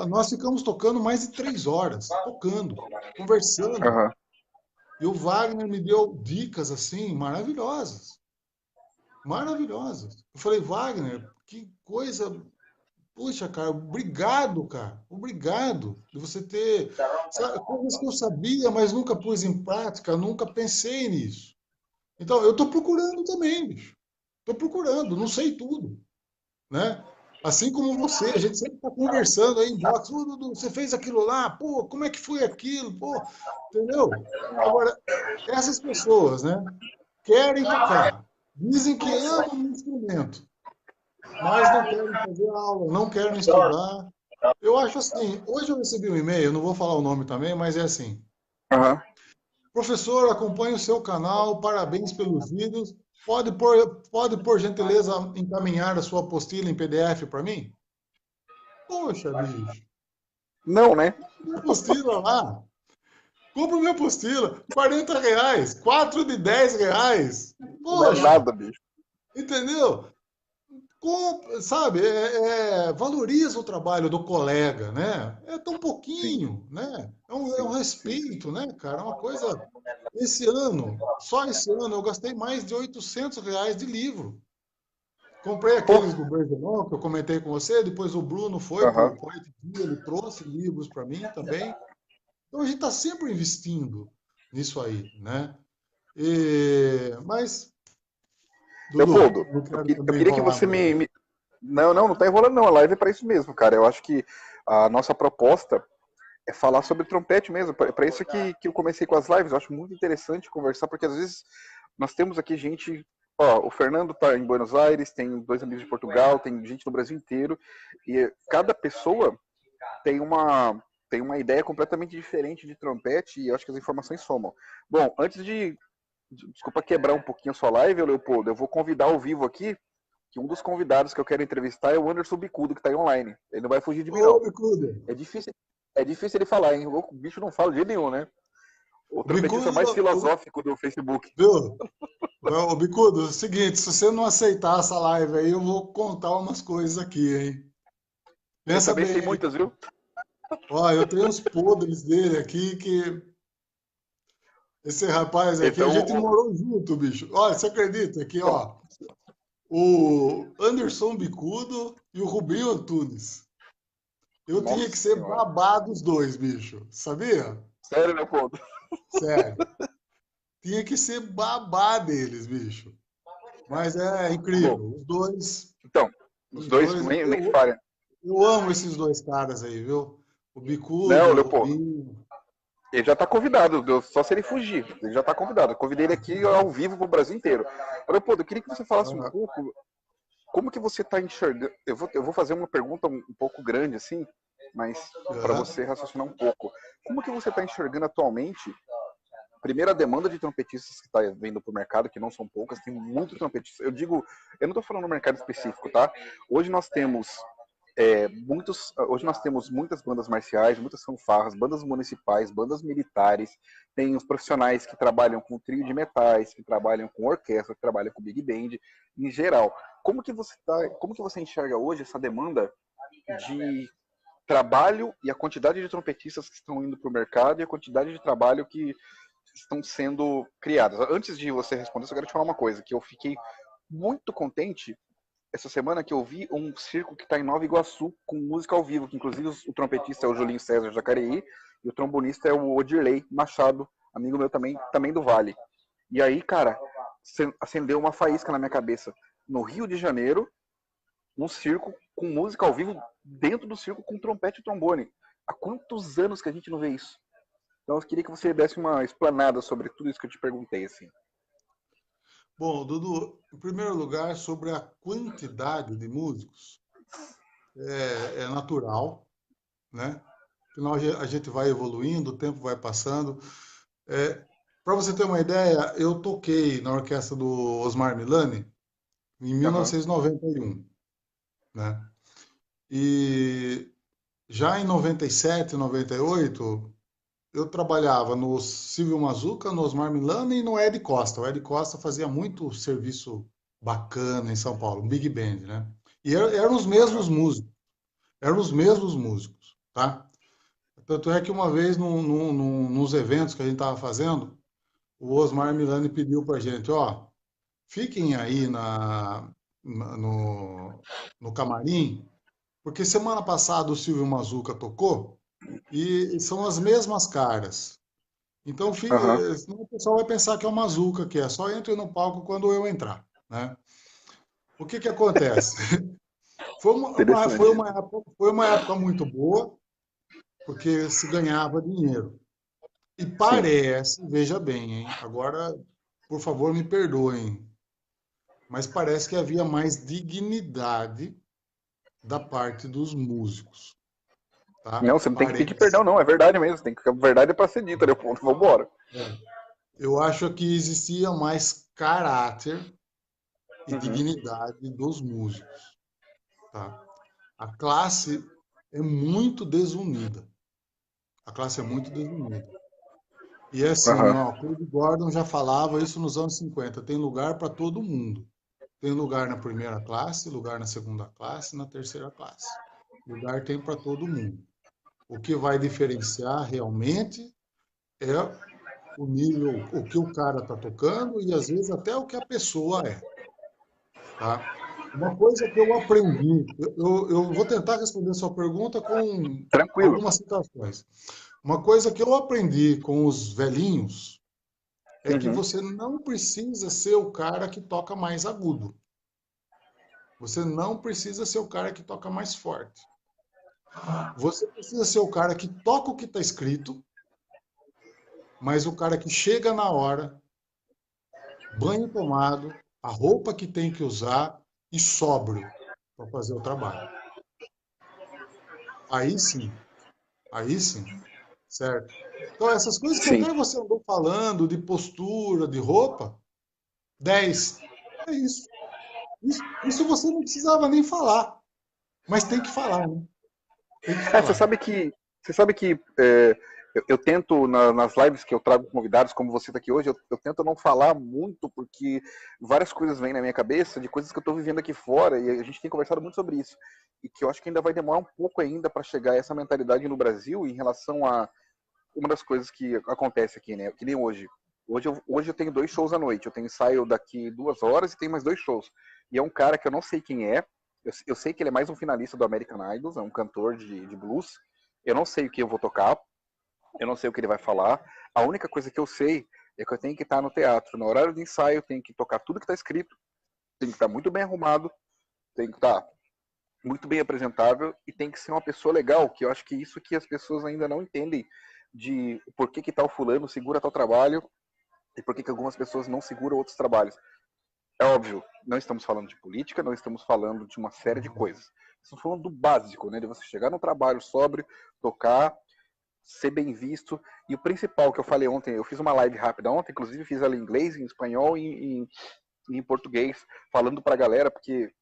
Nós ficamos tocando mais de 3 horas, tocando, conversando. Aham. E o Wagner me deu dicas assim maravilhosas, maravilhosas. Eu falei, Wagner, que coisa, puxa, cara, obrigado de você ter, sabe, coisas que eu sabia, mas nunca pus em prática, nunca pensei nisso. Então, eu estou procurando também, bicho. Estou procurando, não sei tudo, né? Assim como você, a gente sempre está conversando aí em box, "Ô, Dudu, você fez aquilo lá, pô, como é que foi aquilo, pô, entendeu? Agora, essas pessoas, né, querem tocar, dizem que amam o instrumento, mas não querem fazer aula, não querem estudar. Eu acho assim, hoje eu recebi um e-mail, não vou falar o nome também, mas é assim, Aham. professor, acompanhe o seu canal, parabéns pelos vídeos. Pode, por gentileza, encaminhar a sua apostila em PDF para mim? Poxa, bicho, Não, né? minha apostila lá. Compra minha apostila, R$ 40, 4 de R$ 10. Não é Poxa, nada, bicho. entendeu? Sabe, valoriza o trabalho do colega, né? É tão Sim, pouquinho, né? É um sim, sim. respeito, né, cara? É uma coisa. Esse ano, só esse ano, eu gastei mais de R$ 800 de livro. Comprei Pô, aqueles do Bergeron, que eu comentei com você, depois o Bruno foi para aham. o Poeta Dia, ele trouxe livros para mim também. Então a gente está sempre investindo nisso aí, né? Mas, Dudu, Leopoldo, não quero eu também queria que enrolar você muito. Não, não, não tá enrolando não. A live é pra isso mesmo, cara. Eu acho que a nossa proposta é falar sobre trompete mesmo. Para isso que eu comecei com as lives. Eu acho muito interessante conversar, porque às vezes nós temos aqui gente. Ó, o Fernando tá em Buenos Aires, tem 2 amigos de Portugal, tem gente no Brasil inteiro, e cada pessoa tem uma ideia completamente diferente de trompete e eu acho que as informações somam. Bom, antes desculpa quebrar um pouquinho a sua live, Leopoldo, eu vou convidar ao vivo aqui que um dos convidados que eu quero entrevistar é o Anderson Bicudo, que está aí online. Ele não vai fugir de mim, Ô, não. Bicudo! É difícil ele falar, hein? O bicho não fala de jeito nenhum, né? O O trompetista mais Bicudo, filosófico do Facebook. viu? Ô, Bicudo, é o seguinte, se você não aceitar essa live aí, eu vou contar umas coisas aqui, hein? Eu Pensa também sei bem. muitas, viu? Ó, eu tenho uns podres dele aqui que... Esse rapaz aqui, a Então, gente morou junto, bicho. Olha, você acredita que, então, ó, o Anderson Bicudo e o Rubinho Antunes. Eu tinha que nossa ser senhora. babá dos dois, bicho. Sabia? Sério, Leopoldo? Sério. Tinha que ser babá deles, bicho. Mas é Bom, incrível. então, os Os dois dois, nem falham. eu amo esses dois caras aí, viu? O Não, Bicudo, o Leopoldo, Rubinho. ele já está convidado, só se ele fugir. Ele já está convidado. Eu convidei ele aqui ao vivo para o Brasil inteiro. Leopoldo, eu queria que você falasse um Ah, pouco como que você está enxergando. Eu vou fazer uma pergunta um pouco grande, assim, mas para aham. você raciocinar um pouco. Como que você está enxergando atualmente, primeiro, a demanda de trompetistas que está vindo para o mercado, que não são poucas, tem muito trompetista. Eu não estou falando no mercado específico, tá? Hoje nós temos hoje nós temos muitas bandas marciais, muitas fanfarras, bandas municipais, bandas militares, tem os profissionais que trabalham com trio de metais, que trabalham com orquestra, que trabalham com big band, em geral. Como que você enxerga hoje essa demanda de trabalho e a quantidade de trompetistas que estão indo para o mercado e a quantidade de trabalho que estão sendo criadas? Antes de você responder, eu só quero te falar uma coisa, que eu fiquei muito contente essa semana que eu vi um circo que está em Nova Iguaçu com música ao vivo, que inclusive o trompetista é o Julinho César Jacareí e o trombonista é o Odirley Machado, amigo meu também do Vale. E aí, cara, acendeu uma faísca na minha cabeça. No Rio de Janeiro, um circo com música ao vivo dentro do circo com trompete e trombone. Há quantos anos que a gente não vê isso? Então eu queria que você desse uma explanada sobre tudo isso que eu te perguntei, assim. Bom, Dudu, em primeiro lugar, sobre a quantidade de músicos, é natural, né? Afinal, a gente vai evoluindo, o tempo vai passando. Para você ter uma ideia, eu toquei na orquestra do Osmar Milani em Aham. 1991, né? E já em 97, 98, eu trabalhava no Silvio Mazuca, no Osmar Milani e no Ed Costa. O Ed Costa fazia muito serviço bacana em São Paulo, um big band, né? E eram os mesmos Aham. músicos, eram os mesmos músicos, tá? Tanto é que uma vez, nos eventos que a gente estava fazendo, o Osmar Milani pediu para a gente, ó, fiquem aí no camarim, porque semana passada o Silvio Mazuca tocou e são as mesmas caras. Então, Aham. senão o pessoal vai pensar que é o Mazuca, que é só entre no palco quando eu entrar, né? O que que acontece? Interessante. Foi uma época muito boa, porque se ganhava dinheiro. E Sim. parece, veja bem, hein? Agora, por favor, me perdoem, mas parece que havia mais dignidade da parte dos músicos, tá? Não, você não tem que pedir Parece. perdão, não. É verdade mesmo. Tem que, a verdade é pra ser dita, né? Ponto. Vambora. É. Eu acho que existia mais caráter e Uhum. dignidade dos músicos, tá? A classe é muito desunida. A classe é muito desunida. E é assim, Aham. ó, o Cody Gordon já falava isso nos anos 50, tem lugar para todo mundo. Tem lugar na primeira classe, lugar na segunda classe, na terceira classe. Lugar tem para todo mundo. O que vai diferenciar realmente é o nível, o que o cara está tocando e às vezes até o que a pessoa é, tá? Uma coisa que eu aprendi, eu vou tentar responder a sua pergunta com Tranquilo. algumas citações. Uma coisa que eu aprendi com os velhinhos é que Uhum. você não precisa ser o cara que toca mais agudo. Você não precisa ser o cara que toca mais forte. Você precisa ser o cara que toca o que está escrito, mas o cara que chega na hora, banho tomado, a roupa que tem que usar e sóbrio para fazer o trabalho. Aí sim, certo? Então, essas coisas que Sim. até você andou falando, de postura, de roupa, 10. É isso. Isso você não precisava nem falar, mas tem que falar, né? Tem que É, você falar. sabe que, eu tento, nas lives que eu trago convidados, como você está aqui hoje, eu tento não falar muito, porque várias coisas vêm na minha cabeça, de coisas que eu estou vivendo aqui fora, e a gente tem conversado muito sobre isso. E que eu acho que ainda vai demorar um pouco ainda para chegar a essa mentalidade no Brasil em relação a uma das coisas que acontece aqui, né? Que nem hoje. Hoje eu tenho 2 shows à noite. Eu tenho ensaio daqui 2 horas e tenho mais 2 shows. E é um cara que eu não sei quem é. Eu sei que ele é mais um finalista do American Idol, é um cantor de blues. Eu não sei o que eu vou tocar, eu não sei o que ele vai falar. A única coisa que eu sei é que eu tenho que estar no teatro. No horário de ensaio, eu tenho que tocar tudo que está escrito, tem que estar muito bem arrumado, tem que estar muito bem apresentável e tem que ser uma pessoa legal, que eu acho que isso que as pessoas ainda não entendem de por que tal fulano segura tal trabalho e por que algumas pessoas não seguram outros trabalhos. É óbvio, não estamos falando de política, não estamos falando de uma série de coisas. Estamos falando do básico, né? De você chegar no trabalho sóbrio, tocar, ser bem visto. E o principal que eu falei ontem, eu fiz uma live rápida ontem, inclusive fiz ela em inglês, em espanhol e em português, falando para a galera, porque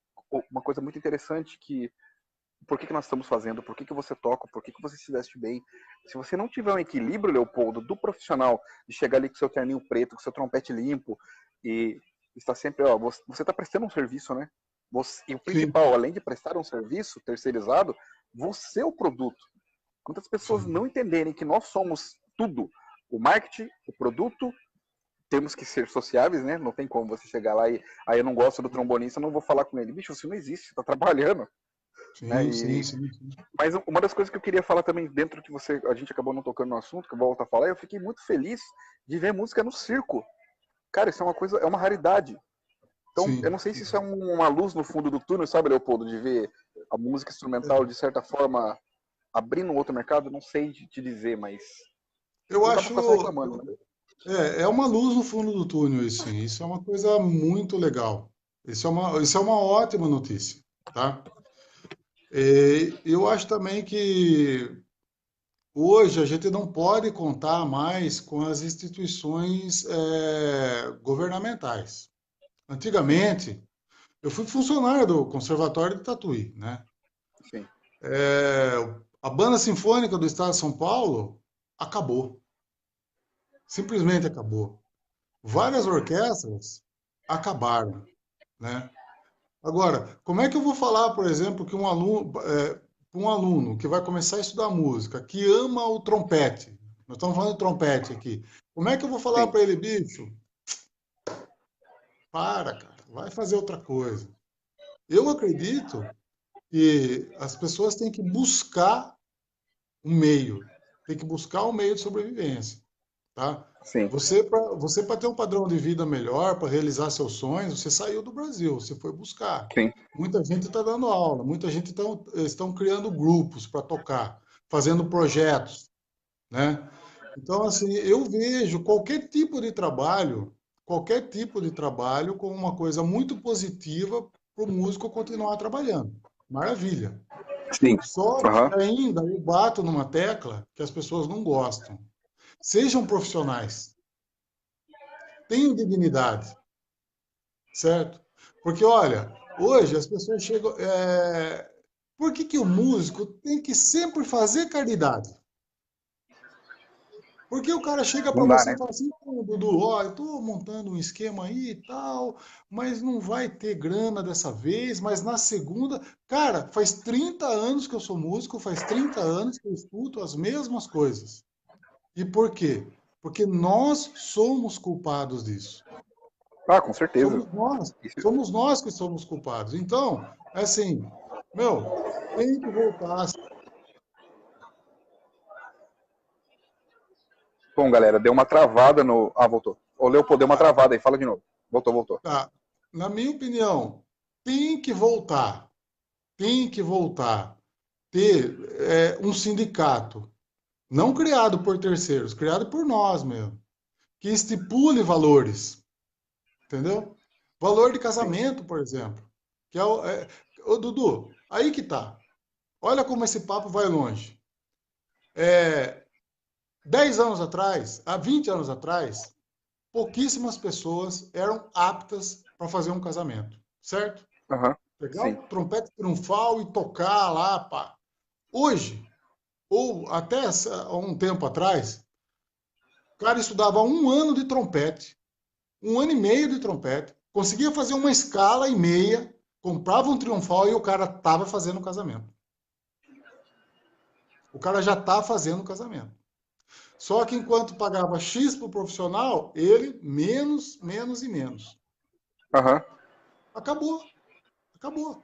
uma coisa muito interessante que por que nós estamos fazendo, por que você toca, por que você se veste bem. Se você não tiver um equilíbrio, Leopoldo, do profissional, de chegar ali com seu terninho preto, com seu trompete limpo, e está sempre, ó, você está prestando um serviço, né? E o Sim, principal, além de prestar um serviço terceirizado, você é o produto. Quantas pessoas sim. não entenderem que nós somos tudo, o marketing, o produto, temos que ser sociáveis, né? Não tem como você chegar lá e aí eu não gosto do trombonista, eu não vou falar com ele. Bicho, você não existe, você tá trabalhando, né? Sim, sim, sim, sim. Mas uma das coisas que eu queria falar também, dentro que a gente acabou não tocando no assunto, que eu vou voltar a falar, eu fiquei muito feliz de ver música no circo. Cara, isso é uma coisa, é uma raridade. Então, eu Sim. não sei se isso é uma luz no fundo do túnel, sabe, Leopoldo, de ver a música instrumental, de certa forma, abrindo um outro mercado, não sei te dizer, mas Eu não dá pra acho. ficar só reclamando, né? É uma luz no fundo do túnel, isso sim. Isso é uma coisa muito legal. Isso é uma ótima notícia, tá? Eu acho também que hoje a gente não pode contar mais com as instituições governamentais. Antigamente, eu fui funcionário do Conservatório de Tatuí, né? Sim, É, a Banda Sinfônica do Estado de São Paulo acabou. Simplesmente acabou. Várias orquestras acabaram, né? Agora, como é que eu vou falar, por exemplo, que um aluno que vai começar a estudar música, que ama o trompete, nós estamos falando de trompete aqui, como é que eu vou falar sim, para ele, bicho, cara, vai fazer outra coisa. Eu acredito que as pessoas têm que buscar um meio, têm que buscar um meio de sobrevivência. Tá? sim, Você para ter um padrão de vida melhor, para realizar seus sonhos, você saiu do Brasil, você foi buscar. sim. Muita gente está dando aula, muita gente estão criando grupos para tocar, fazendo projetos, né? Então, assim, eu vejo qualquer tipo de trabalho como uma coisa muito positiva para o músico continuar trabalhando. Maravilha. Sim. Só que Aham. ainda eu bato numa tecla que as pessoas não gostam. Sejam profissionais, tenham dignidade, certo? Porque, olha, hoje as pessoas chegam. Por que, que o músico tem que sempre fazer caridade? Porque o cara chega para Não dá, você e né? fala assim, "Pô, Dudu, ó, eu estou montando um esquema aí e tal, mas não vai ter grana dessa vez, mas na segunda. Cara, faz 30 anos que eu sou músico, faz 30 anos que eu escuto as mesmas coisas. E por quê? Porque nós somos culpados disso. Ah, com certeza. Somos nós que somos culpados. Então, é assim, meu, tem que voltar. Bom, galera, deu uma travada no. Ah, voltou. Ô, Leopoldo, deu uma Ah, travada aí, fala de novo. Voltou, voltou. tá. Na minha opinião, tem que voltar. Tem que voltar. Ter um sindicato, não criado por terceiros, criado por nós mesmo, que estipule valores, entendeu? Valor de sim. casamento, por exemplo. Que Ô, Dudu, aí que tá. Olha como esse papo vai longe. 10 anos atrás, há 20 anos atrás, pouquíssimas pessoas eram aptas para fazer um casamento, certo? Aham, Pegar sim. o trompete triunfal e tocar lá, pá. Hoje, ou até há um tempo atrás, o cara estudava 1 ano de trompete, 1 ano e meio de trompete, conseguia fazer uma escala e meia, comprava um triunfal e o cara estava fazendo o casamento. O cara já está fazendo o casamento. Só que enquanto pagava X para o profissional, ele menos, menos e menos. Aham. Acabou, acabou.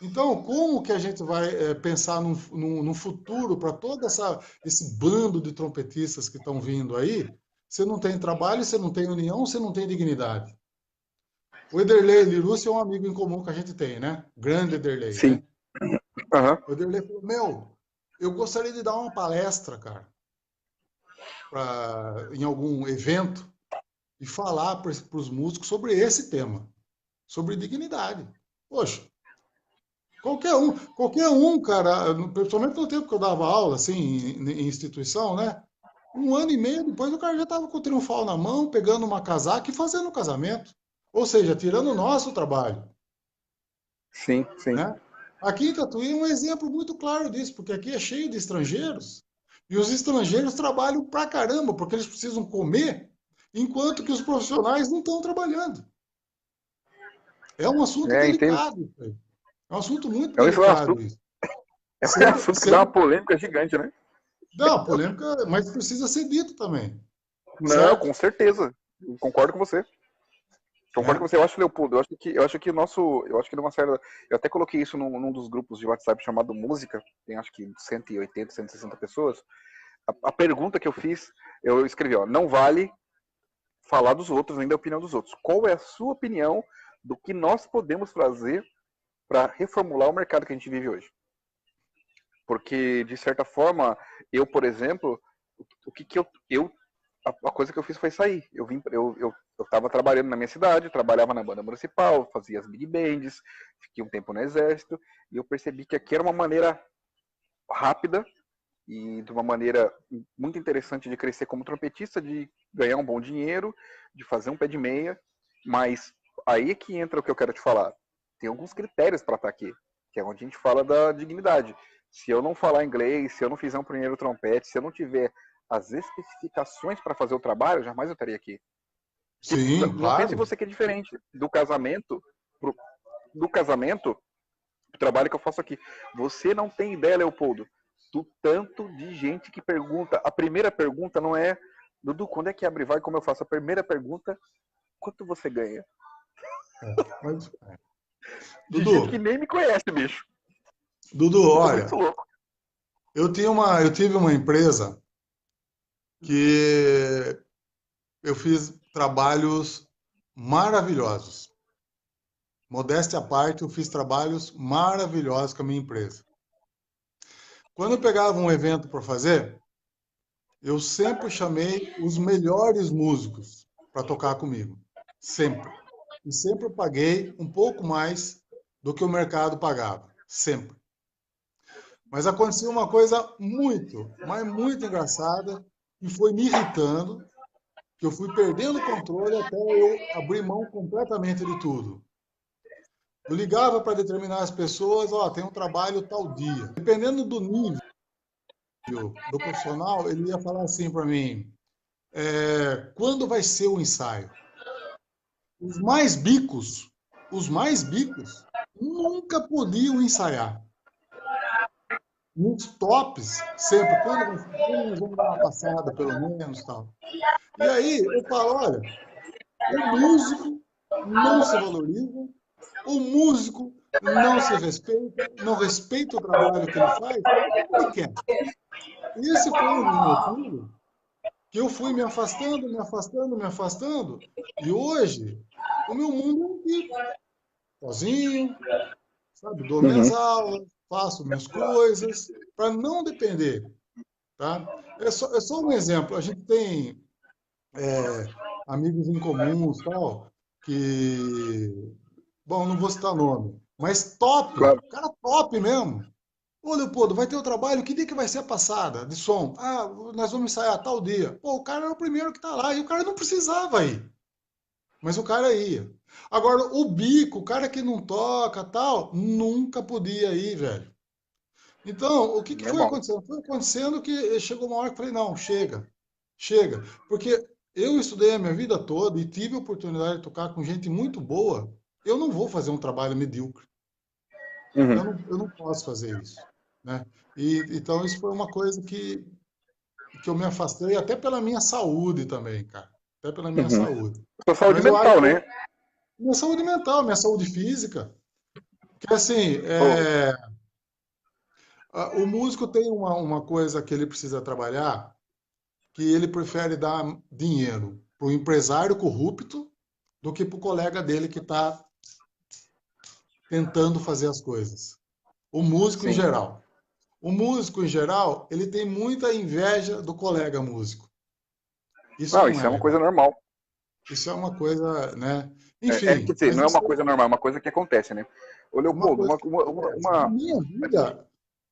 Então, como que a gente vai pensar num futuro para todo esse bando de trompetistas que estão vindo aí? Você não tem trabalho, você não tem união, você não tem dignidade. O Ederlei Lirucci é um amigo em comum que a gente tem, né? Grande Ederlei, Sim. né? Aham. O Ederlei falou, meu, eu gostaria de dar uma palestra, cara, em algum evento e falar para os músicos sobre esse tema, sobre dignidade. Poxa, qualquer um, cara, principalmente no tempo que eu dava aula, assim, em instituição, né? 1 ano e meio depois o cara já estava com o triunfal na mão, pegando uma casaca e fazendo o casamento. Ou seja, tirando o nosso trabalho, Sim, sim. né? Aqui em Tatuí é um exemplo muito claro disso, porque aqui é cheio de estrangeiros, e os estrangeiros trabalham pra caramba, porque eles precisam comer, enquanto que os profissionais não estão trabalhando. É um assunto Entendo. delicado, isso aí. É um assunto muito Isso é um delicado assunto, isso. é um Sempre, assunto que dá uma sempre, polêmica gigante, né? não, polêmica, mas precisa ser dito também, Não, certo? com certeza. Concordo com você. Concordo com Né? você. Eu acho, Leopoldo, eu acho que o nosso. Eu acho que numa certa. Eu até coloquei isso num dos grupos de WhatsApp chamado Música. Tem acho que 180, 160 pessoas. A pergunta que eu fiz, eu escrevi, ó, não vale falar dos outros, nem da opinião dos outros. Qual é a sua opinião do que nós podemos fazer para reformular o mercado que a gente vive hoje? Porque, de certa forma, eu, por exemplo, o que, que a coisa que eu fiz foi sair. Eu estava trabalhando na minha cidade, trabalhava na banda municipal, fazia as big bands, fiquei um tempo no exército, e eu percebi que aqui era uma maneira rápida e de uma maneira muito interessante de crescer como trompetista, de ganhar um bom dinheiro, de fazer um pé de meia, mas aí é que entra o que eu quero te falar. Tem alguns critérios para estar aqui, que é onde a gente fala da dignidade. Se eu não falar inglês, se eu não fizer um primeiro trompete, se eu não tiver as especificações para fazer o trabalho, jamais eu estaria aqui. Porque Sim, não pense claro. você que é diferente pro, do casamento, do trabalho que eu faço aqui. Você não tem ideia, Leopoldo, do tanto de gente que pergunta. A primeira pergunta não é, Dudu, quando é que abre vai? Como eu faço? A primeira pergunta, quanto você ganha? Mas, De gente que Dudu, nem me conhece, bicho. Dudu, Isso é muito olha, louco. eu tive uma empresa que eu fiz trabalhos maravilhosos. Modéstia à parte, eu fiz trabalhos maravilhosos com a minha empresa. Quando eu pegava um evento para fazer, eu sempre chamei os melhores músicos para tocar comigo. Sempre. E sempre paguei um pouco mais do que o mercado pagava. Sempre. Mas aconteceu uma coisa muito, mas muito engraçada e foi me irritando, que eu fui perdendo o controle até eu abrir mão completamente de tudo. Eu ligava para determinadas pessoas, ó, tem um trabalho tal dia. Dependendo do nível do profissional, ele ia falar assim para mim, quando vai ser o ensaio? Os mais bicos, os mais bicos, nunca podiam ensaiar. Nos tops, sempre, quando nós vamos dar uma passada, pelo menos, tal. E aí eu falo, olha, o músico não se valoriza, o músico não se respeita, não respeita o trabalho que ele faz, o que ele quer? Esse foi o motivo que eu fui me afastando, me afastando, me afastando, e hoje o meu mundo é aqui, sozinho, sabe? Dou minhas Uhum. aulas, faço minhas coisas, para não depender, tá? É só um exemplo. A gente tem amigos em comuns, tal, que, bom, não vou citar nome, mas top, Claro. cara top mesmo. Ô, Leopoldo, vai ter o trabalho, que dia que vai ser a passada de som? Ah, nós vamos ensaiar tal dia. Pô, o cara era o primeiro que tá lá, e o cara não precisava ir, mas o cara ia. Agora, o bico, o cara que não toca, tal, nunca podia ir, velho. Então, o que que foi Normal. acontecendo? Foi acontecendo que chegou uma hora que eu falei, não, chega, chega. Porque eu estudei a minha vida toda e tive a oportunidade de tocar com gente muito boa. Eu não vou fazer um trabalho medíocre. Uhum. Eu não posso fazer isso, né? E, então, isso foi uma coisa que eu me afastei até pela minha saúde também, cara. Até pela minha Uhum. saúde. Sua saúde Mas eu acho mental, que né? minha saúde mental, minha saúde física, que assim, Pô, o músico tem uma coisa que ele precisa trabalhar, que ele prefere dar dinheiro para o empresário corrupto do que para o colega dele que está tentando fazer as coisas. O músico em sim. geral. O músico em geral, ele tem muita inveja do colega músico. Isso Não, não isso é é uma coisa legal. normal. Isso é uma coisa, né? Quer Enfim, dizer, mas não é uma isso coisa normal, é uma coisa que acontece, né? Ô, é uma Leopoldo, coisa que acontece.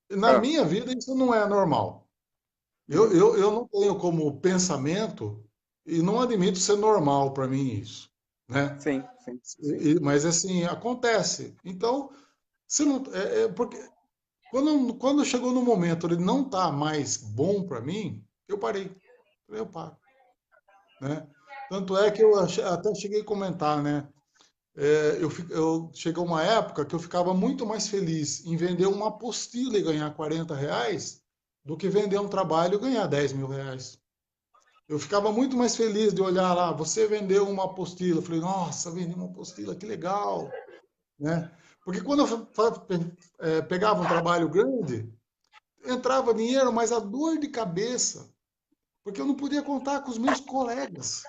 Na ah, minha vida, isso não é normal. uhum. Eu não tenho como pensamento e não admito ser normal para mim isso, né? Sim, sim, sim. Mas assim, acontece. Então, se não, porque quando chegou no momento ele não tá mais bom para mim, eu parei. Eu paro, né? Tanto é que até cheguei a comentar, né? Eu chegou uma época que eu ficava muito mais feliz em vender uma apostila e ganhar R$ 40 do que vender um trabalho e ganhar R$ 10.000. Eu ficava muito mais feliz de olhar lá, você vendeu uma apostila. Eu falei, nossa, vendi uma apostila, que legal, né? Porque quando eu pegava um trabalho grande, entrava dinheiro, mas a dor de cabeça, porque eu não podia contar com os meus colegas,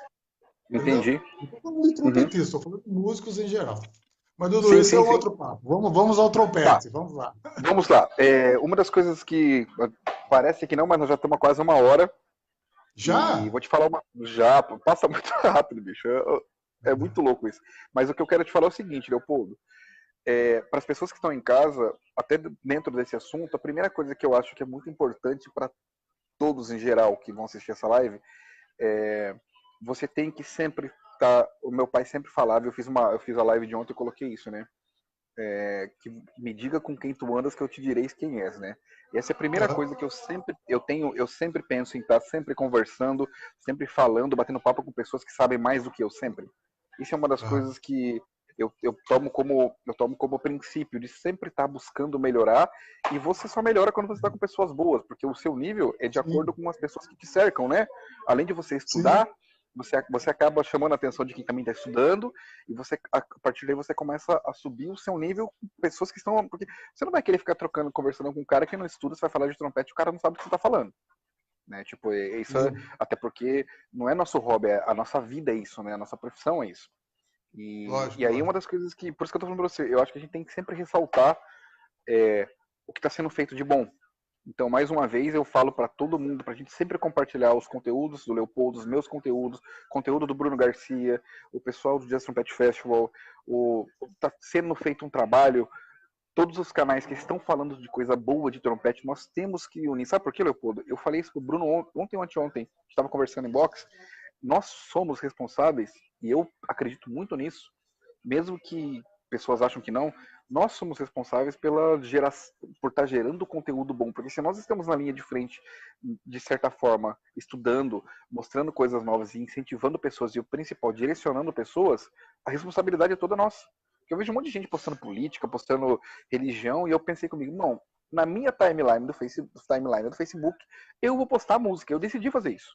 entendeu? Entendi. Não estou falando de Uhum. trompetista, estou falando de músicos em geral. Mas, Dudu, Sim, esse é sim, um sim. outro papo. Vamos ao Tá, trompete, vamos lá. vamos lá. Uma das coisas que parece que não, mas nós já estamos quase uma hora. E Já? vou te falar uma. Já, passa muito rápido, bicho. É muito louco isso. Mas o que eu quero te falar é o seguinte, Leopoldo. Para as pessoas que estão em casa, até dentro desse assunto, a primeira coisa que eu acho que é muito importante para todos em geral que vão assistir essa live é você tem que sempre tá. O meu pai sempre falava, eu fiz a live de ontem e coloquei isso, né? Que me diga com quem tu andas que eu te direi quem és, né? E essa é a primeira Aham, coisa que eu sempre penso em estar sempre conversando, sempre falando, batendo papo com pessoas que sabem mais do que eu sempre. Isso é uma das aham. coisas que eu tomo como princípio de sempre estar buscando melhorar, e você só melhora quando você está com pessoas boas, porque o seu nível é de acordo Sim, com as pessoas que te cercam, né? Além de você sim, estudar, você acaba chamando a atenção de quem também está estudando, e você, a partir daí você começa a subir o seu nível com pessoas que estão. Porque você não vai querer ficar trocando, conversando com um cara que não estuda, você vai falar de trompete, o cara não sabe o que você está falando. Né? Tipo, sim. até porque não é nosso hobby, a nossa vida é isso, né? A nossa profissão é isso. E Lógico, aí uma lógico. das coisas que, por isso que eu tô falando pra você, eu acho que a gente tem que sempre ressaltar o que está sendo feito de bom. Então, mais uma vez, eu falo para todo mundo, para a gente sempre compartilhar os conteúdos do Leopoldo, os meus conteúdos, conteúdo do Bruno Garcia, o pessoal do Jazz Trumpet Festival, tá sendo feito um trabalho, todos os canais que estão falando de coisa boa de trompete, nós temos que unir. Sabe por quê, Leopoldo? Eu falei isso pro Bruno ontem ou anteontem, estava conversando em box, nós somos responsáveis, e eu acredito muito nisso, mesmo que pessoas acham que não, nós somos responsáveis por estar gerando conteúdo bom, porque se nós estamos na linha de frente, de certa forma, estudando, mostrando coisas novas e incentivando pessoas, e o principal, direcionando pessoas, a responsabilidade é toda nossa. Porque eu vejo um monte de gente postando política, postando religião, e eu pensei comigo, não, na minha timeline do Facebook, eu vou postar música, eu decidi fazer isso.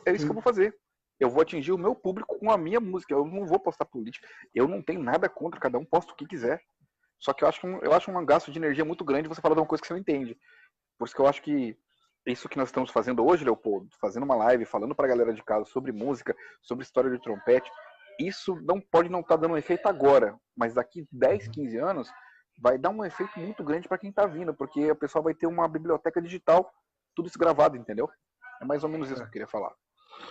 É isso que eu vou Sim, fazer. Eu vou atingir o meu público com a minha música. Eu não vou postar política. Eu não tenho nada contra, cada um posta o que quiser. Só que eu acho um gasto de energia muito grande você falar de uma coisa que você não entende. Por isso que eu acho que isso que nós estamos fazendo hoje, Leopoldo, fazendo uma live, falando pra galera de casa sobre música, sobre história de trompete, isso não pode não estar dando um efeito agora, mas daqui 10, 15 anos vai dar um efeito muito grande para quem está vindo, porque a pessoa vai ter uma biblioteca digital, tudo isso gravado, entendeu? É mais ou menos isso que eu é. queria falar.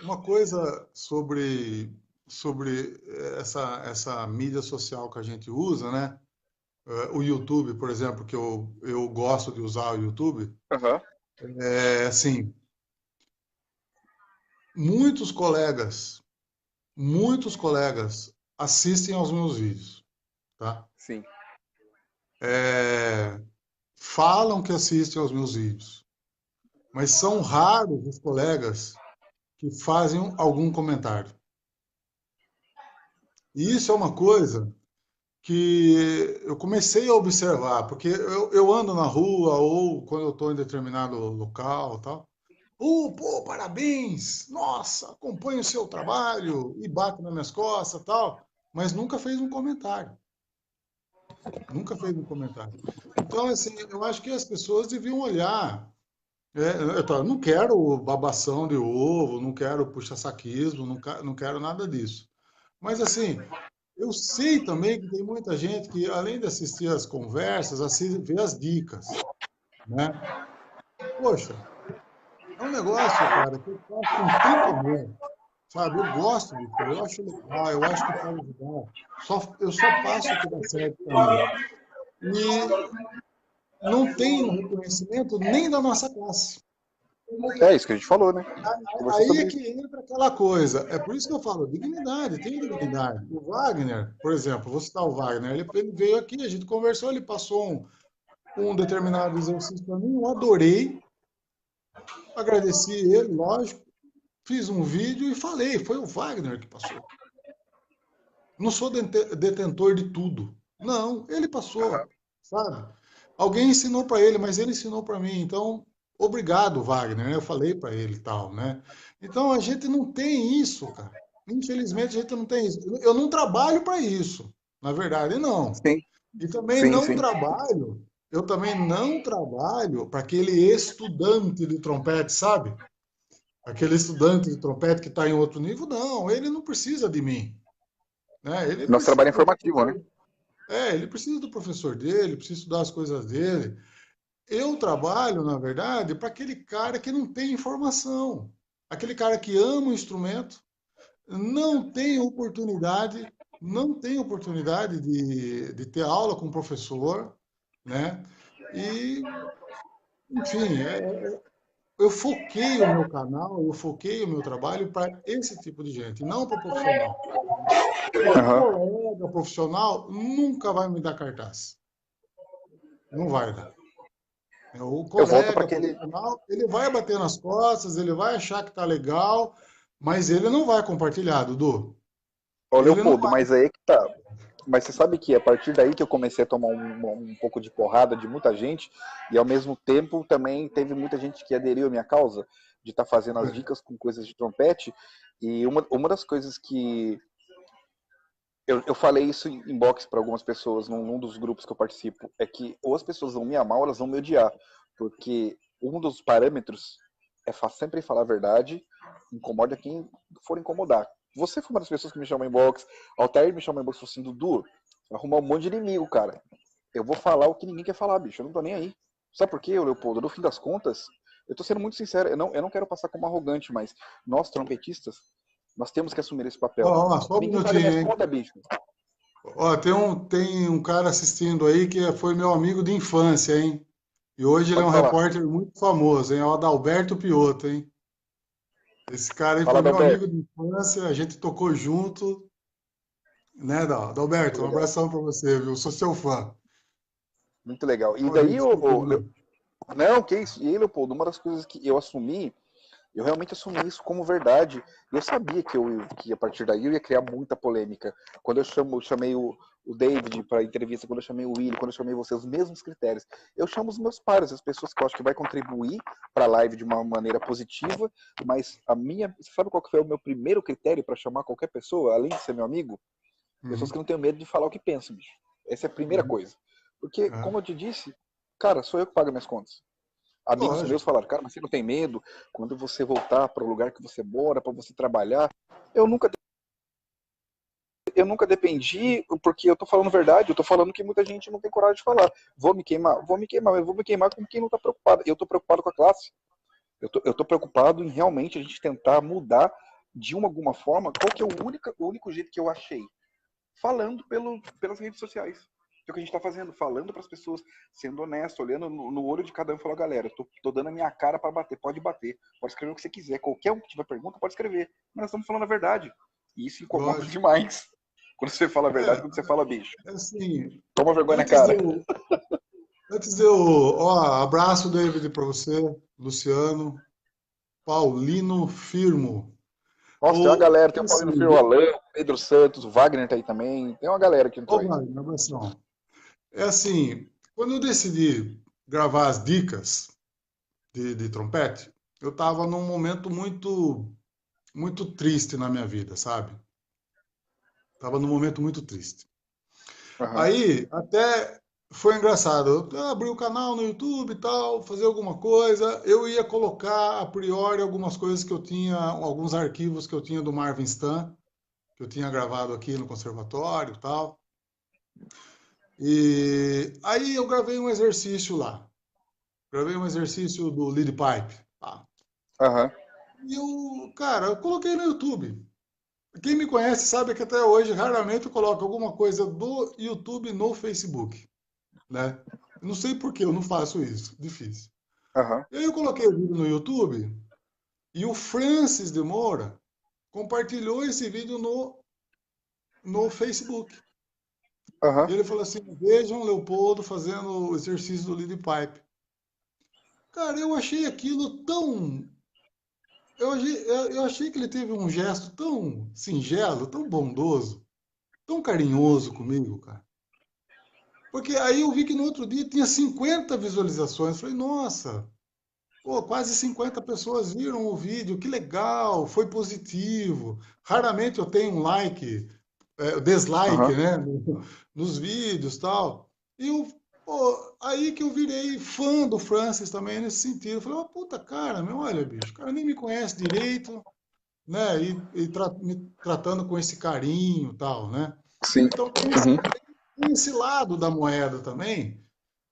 Uma coisa sobre sobre essa mídia social que a gente usa, né? O YouTube, por exemplo, que eu gosto de usar o YouTube, Aham. é assim, muitos colegas, muitos colegas assistem aos meus vídeos, tá? Sim. É, falam que assistem aos meus vídeos, mas são raros os colegas que fazem algum comentário. E isso é uma coisa que eu comecei a observar, porque eu ando na rua ou quando eu estou em determinado local, tal. Pô, parabéns! Nossa, acompanho o seu trabalho e bate nas minhas costas, tal. Mas nunca fez um comentário. Nunca fez um comentário. Então, assim, eu acho que as pessoas deviam olhar. Eu não quero babação de ovo, não quero puxa-saquismo, não quero nada disso. Mas, assim, eu sei também que tem muita gente que, além de assistir as conversas, vê as dicas, né? Poxa, é um negócio, cara, que eu faço com tanto amor, sabe? Eu gosto disso, eu acho legal, eu acho que pode ajudar. Eu só passo o que dá certo para mim. E não tem um reconhecimento nem da nossa classe. É isso que a gente falou, né? Conversou Aí é sobre isso. que entra aquela coisa. É por isso que eu falo, dignidade, tem dignidade. O Wagner, por exemplo, vou citar o Wagner, ele veio aqui, a gente conversou, ele passou um determinado exercício para mim, eu adorei, agradeci ele, lógico, fiz um vídeo e falei, foi o Wagner que passou. Não sou detentor de tudo. Não, ele Aham. passou, sabe? Alguém ensinou para ele, mas ele ensinou para mim. Então, obrigado, Wagner, né? Eu falei para ele e tal, né? Então, a gente não tem isso, cara. Infelizmente, a gente não tem isso. Eu não trabalho para isso, na verdade, não. Sim, E sim, sim. eu também não trabalho para aquele estudante de trompete, sabe? Aquele estudante de trompete que está em outro nível, não, ele não precisa de mim, né? Ele Nosso trabalho precisa é do informativo, né? professor, ele precisa do professor dele, precisa estudar as coisas dele. Eu trabalho, na verdade, para aquele cara que não tem informação, aquele cara que ama o instrumento, não tem oportunidade, não tem oportunidade de ter aula com o professor, né? E, enfim, eu foquei o meu canal, eu foquei o meu trabalho para esse tipo de gente, não para o profissional. O Aham. colega profissional nunca vai me dar cartaz. Não vai dar. O Eu volto para colega aquele. profissional, ele vai bater nas costas, ele vai achar que tá legal, mas ele não vai compartilhar, Dudu. Ô, Ele não Leopoldo, vai. mas aí é que tá. Mas você sabe que a partir daí que eu comecei a tomar um pouco de porrada de muita gente, e ao mesmo tempo também teve muita gente que aderiu à minha causa, de estar fazendo as dicas com coisas de trompete. E uma das coisas que eu falei isso em box para algumas pessoas num dos grupos que eu participo, é que ou as pessoas vão me amar ou elas vão me odiar, porque um dos parâmetros é sempre falar a verdade, incomoda quem for incomodar. Você foi uma das pessoas que me chamou em box, Altair me chamou em box e falou assim, Dudu, arrumar um monte de inimigo, cara. Eu vou falar o que ninguém quer falar, bicho, eu não tô nem aí. Sabe por quê, Leopoldo? No fim das contas, eu tô sendo muito sincero, eu não quero passar como arrogante, mas nós, trompetistas, nós temos que assumir esse papel. Ó, só um Ninguém paga minutinho, minhas hein? contas, bicho. Ó, tem um cara assistindo aí que foi meu amigo de infância, hein? E hoje ele é um Pode falar. repórter muito famoso, hein? É o Adalberto Piotto, hein? Esse cara aí Fala, foi meu amigo Adalberto. de infância, a gente tocou junto, né, Muito Adalberto? Um legal. abração para você, viu? Sou seu fã. Muito legal. E Pode daí, desculpa, mano. não, que isso? E aí, Leopoldo, uma das coisas que eu assumi, eu realmente assumi isso como verdade. Eu sabia que a partir daí eu ia criar muita polêmica. Quando chamei o David para entrevista, quando eu chamei o Willy, quando eu chamei você, os mesmos critérios. Eu chamo os meus pares, as pessoas que eu acho que vai contribuir para a live de uma maneira positiva, mas você sabe qual que foi o meu primeiro critério para chamar qualquer pessoa, além de ser meu amigo? Pessoas que Uhum, não têm medo de falar o que pensam, bicho. Essa é a primeira uhum, coisa. Porque, é, como eu te disse, cara, sou eu que pago minhas contas. Amigos meus lógico. falaram, cara, mas você não tem medo quando você voltar para o lugar que você mora, para você trabalhar? Eu nunca, eu nunca dependi, porque eu tô falando verdade, eu tô falando que muita gente não tem coragem de falar. Vou me queimar, mas vou me queimar com quem não tá preocupado. Eu tô preocupado com a classe. Eu tô preocupado em realmente a gente tentar mudar de alguma forma, qual que é o único jeito que eu achei? Falando pelas redes sociais. É o que a gente está fazendo, falando para as pessoas, sendo honesto, olhando no olho de cada um e falando, galera, tô dando a minha cara para bater, pode escrever o que você quiser, qualquer um que tiver pergunta pode escrever, mas nós estamos falando a verdade. E isso incomoda Lógico. demais. Quando você fala a verdade, quando você É, fala bicho. é assim, Toma vergonha na antes de cara. eu, antes de eu, ó, abraço, David, para você, Luciano, Paulino Firmo. Nossa, tem uma Ou, galera, tem o Paulino assim, Firmo, o Alan, o Pedro Santos, o Wagner tá aí também, tem uma galera que entrou ô, aí. Wagner, abração. É assim, quando eu decidi gravar as dicas de trompete, eu estava num momento muito triste na minha vida, sabe? Estava num momento muito triste. Aham, Aí, até foi engraçado. Eu abri o canal no YouTube e tal, fazer alguma coisa. Eu ia colocar a priori algumas coisas que eu tinha, alguns arquivos que eu tinha do Marvin Stan, que eu tinha gravado aqui no conservatório e tal. E aí eu gravei um exercício lá. Gravei um exercício do lead pipe. Tá? aham, E eu, cara, eu coloquei no YouTube. Quem me conhece sabe que até hoje raramente eu coloco alguma coisa do YouTube no Facebook, né? Eu não sei por que eu não faço isso, difícil. aham, E aí eu coloquei o vídeo no YouTube e o Francis de Moura compartilhou esse vídeo no Facebook. aham, E ele falou assim: vejam o Leopoldo fazendo o exercício do lead pipe. Cara, eu achei aquilo tão. Eu achei que ele teve um gesto tão singelo, tão bondoso, tão carinhoso comigo, cara. Porque aí eu vi que no outro dia tinha 50 visualizações. Falei, nossa, pô, quase 50 pessoas viram o vídeo, que legal, foi positivo. Raramente eu tenho um like, dislike, aham. né, nos vídeos tal. E eu, pô, aí que eu virei fã do Francis também nesse sentido. Eu falei, oh, puta cara, meu, olha, bicho, o cara nem me conhece direito, né, me tratando com esse carinho tal, né. Sim. Então Uhum. tem esse lado da moeda também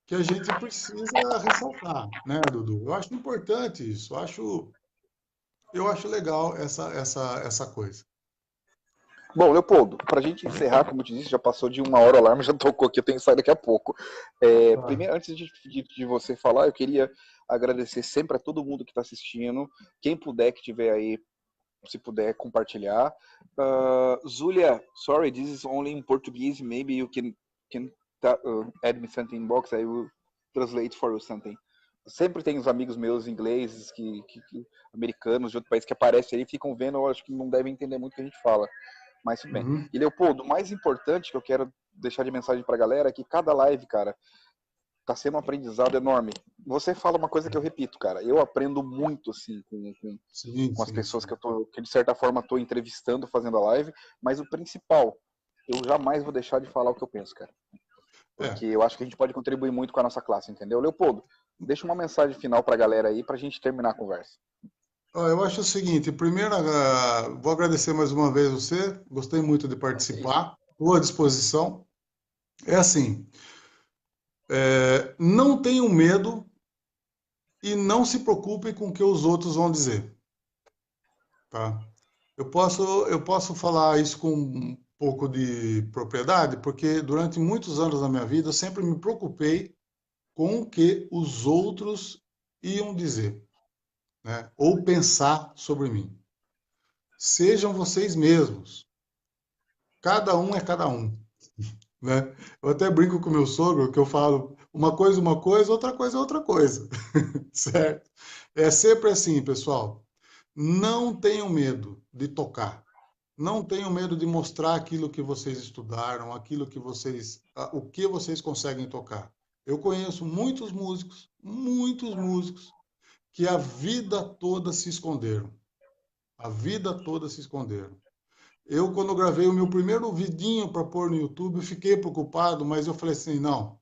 que a gente precisa ressaltar, né, Dudu? Eu acho importante isso. Eu acho legal essa coisa. Bom, Leopoldo, para a gente encerrar, como eu te disse, já passou de 1 hora, o alarme já tocou aqui, eu tenho que sair daqui a pouco. Tá. Primeiro, antes de você falar, eu queria agradecer sempre a todo mundo que está assistindo. Quem puder, que tiver aí, se puder compartilhar. Zulia, sorry, this is only in Portuguese. Maybe you can add me something in box. I will translate for you something. Sempre tem os amigos meus ingleses, americanos de outro país que aparecem aí e ficam vendo, eu acho que não devem entender muito o que a gente fala. Mas tudo bem. Uhum. E Leopoldo, o mais importante que eu quero deixar de mensagem pra galera é que cada live, cara, tá sendo um aprendizado enorme. Você fala uma coisa que eu repito, cara. Eu aprendo muito, assim, Sim, com as sim, pessoas sim. que de certa forma estou entrevistando, fazendo a live, mas o principal, eu jamais vou deixar de falar o que eu penso, cara. É. Porque eu acho que a gente pode contribuir muito com a nossa classe, entendeu? Leopoldo, deixa uma mensagem final pra galera aí pra gente terminar a conversa. Ó, eu acho o seguinte, primeiro, vou agradecer mais uma vez você, gostei muito de participar, estou à disposição. É assim, não tenham medo e não se preocupem com o que os outros vão dizer, tá? Eu posso falar isso com um pouco de propriedade, porque durante muitos anos da minha vida eu sempre me preocupei com o que os outros iam dizer, né? Ou pensar sobre mim. Sejam vocês mesmos. Cada um é cada um, né? Eu até brinco com meu sogro que eu falo uma coisa, outra coisa, certo? É sempre assim, pessoal. Não tenham medo de tocar. Não tenham medo de mostrar aquilo que vocês estudaram, o que vocês conseguem tocar. Eu conheço muitos músicos que a vida toda se esconderam. A vida toda se esconderam. Eu, quando gravei o meu primeiro vidinho para pôr no YouTube, eu fiquei preocupado, mas eu falei assim, não,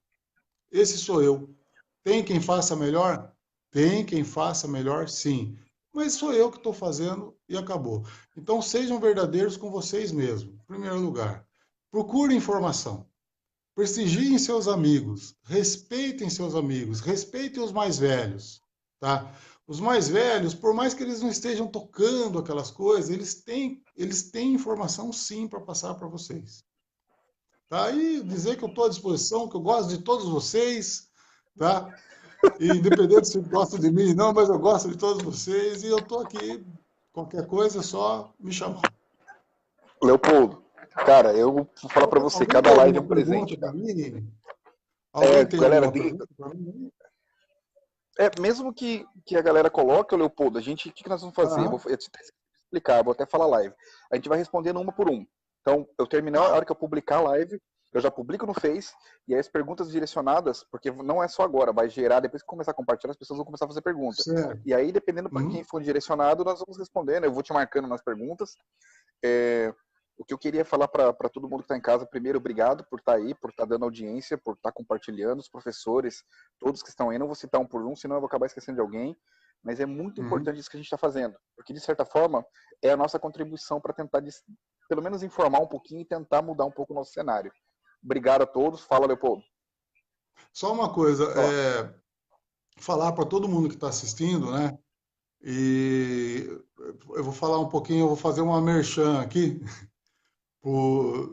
esse sou eu. Tem quem faça melhor? Tem quem faça melhor, sim. Mas sou eu que estou fazendo e acabou. Então sejam verdadeiros com vocês mesmos, em primeiro lugar. Procurem informação. Prestigiem seus amigos. Respeitem seus amigos. Respeitem os mais velhos. Tá? Os mais velhos, por mais que eles não estejam tocando aquelas coisas, eles têm informação sim para passar para vocês. Tá? E dizer que eu estou à disposição, que eu gosto de todos vocês, tá? E independente se gostam de mim, não, mas eu gosto de todos vocês e eu estou aqui. Qualquer coisa é só me chamar. Leopoldo, cara, eu vou falar pra você, Alguém cada tem live é alguma um pergunta presente, para cara. mim? Alguém tem Galera, alguma pergunta para mim? mesmo que a galera coloque, Leopoldo, o que nós vamos fazer? Aham. Eu te explicar, vou até falar live. A gente vai respondendo uma por uma. Então, eu terminar, a Tá, hora que eu publicar a live, eu já publico no Face, e aí as perguntas direcionadas, porque não é só agora, vai gerar, depois que começar a compartilhar, as pessoas vão começar a fazer pergunta. certo. E aí, dependendo para quem Uhum. for direcionado, nós vamos respondendo, eu vou te marcando nas perguntas. É, o que eu queria falar para todo mundo que está em casa, primeiro, obrigado por estar aí, por estar dando audiência, por estar compartilhando, os professores, todos que estão aí, não vou citar um por um, senão eu vou acabar esquecendo de alguém, mas é muito Uhum. importante isso que a gente está fazendo, porque de certa forma é a nossa contribuição para tentar, pelo menos, informar um pouquinho e tentar mudar um pouco o nosso cenário. Obrigado a todos, fala, Leopoldo. Só uma coisa, Ó, falar para todo mundo que está assistindo, né? E eu vou falar um pouquinho, eu vou fazer uma merchan aqui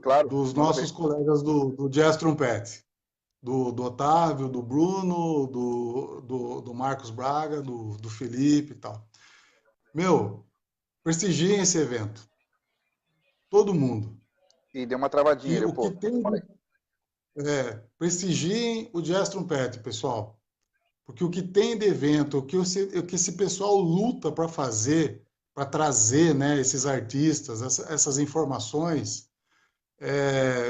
claro, dos manda nossos ver. colegas do Jazz Trompete, do Otávio, do Bruno, do Marcos Braga, do Felipe e tal. Meu, prestigiem esse evento, todo mundo. E deu uma travadinha, E o que Leopoldo. tem Fala aí. prestigiem o Jazz Trompete, pessoal. Porque o que tem de evento, o que esse pessoal luta para fazer, para trazer, né, esses artistas, essas informações,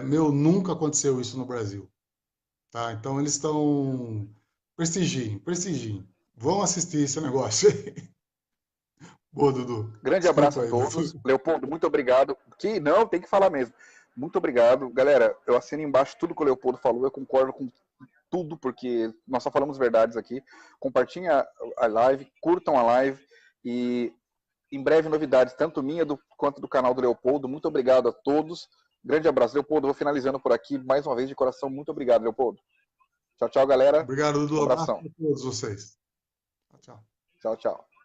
meu, nunca aconteceu isso no Brasil. Tá? Então eles estão. Prestigiem, prestigiem. Vão assistir esse negócio aí. Boa, Dudu. Grande abraço Desculpa a aí, todos. Dudu. Leopoldo, muito obrigado. Que não, tem que falar mesmo. Muito obrigado. Galera, eu assino embaixo tudo que o Leopoldo falou, eu concordo com tudo, porque nós só falamos verdades aqui. Compartilhem a live, curtam a live e em breve novidades, tanto minha quanto do canal do Leopoldo. Muito obrigado a todos. Grande abraço, Leopoldo. Vou finalizando por aqui. Mais uma vez, de coração, muito obrigado, Leopoldo. Tchau, tchau, galera. Obrigado, Um Dudu. Abraço abração. para todos vocês. Tchau, tchau. Tchau, tchau.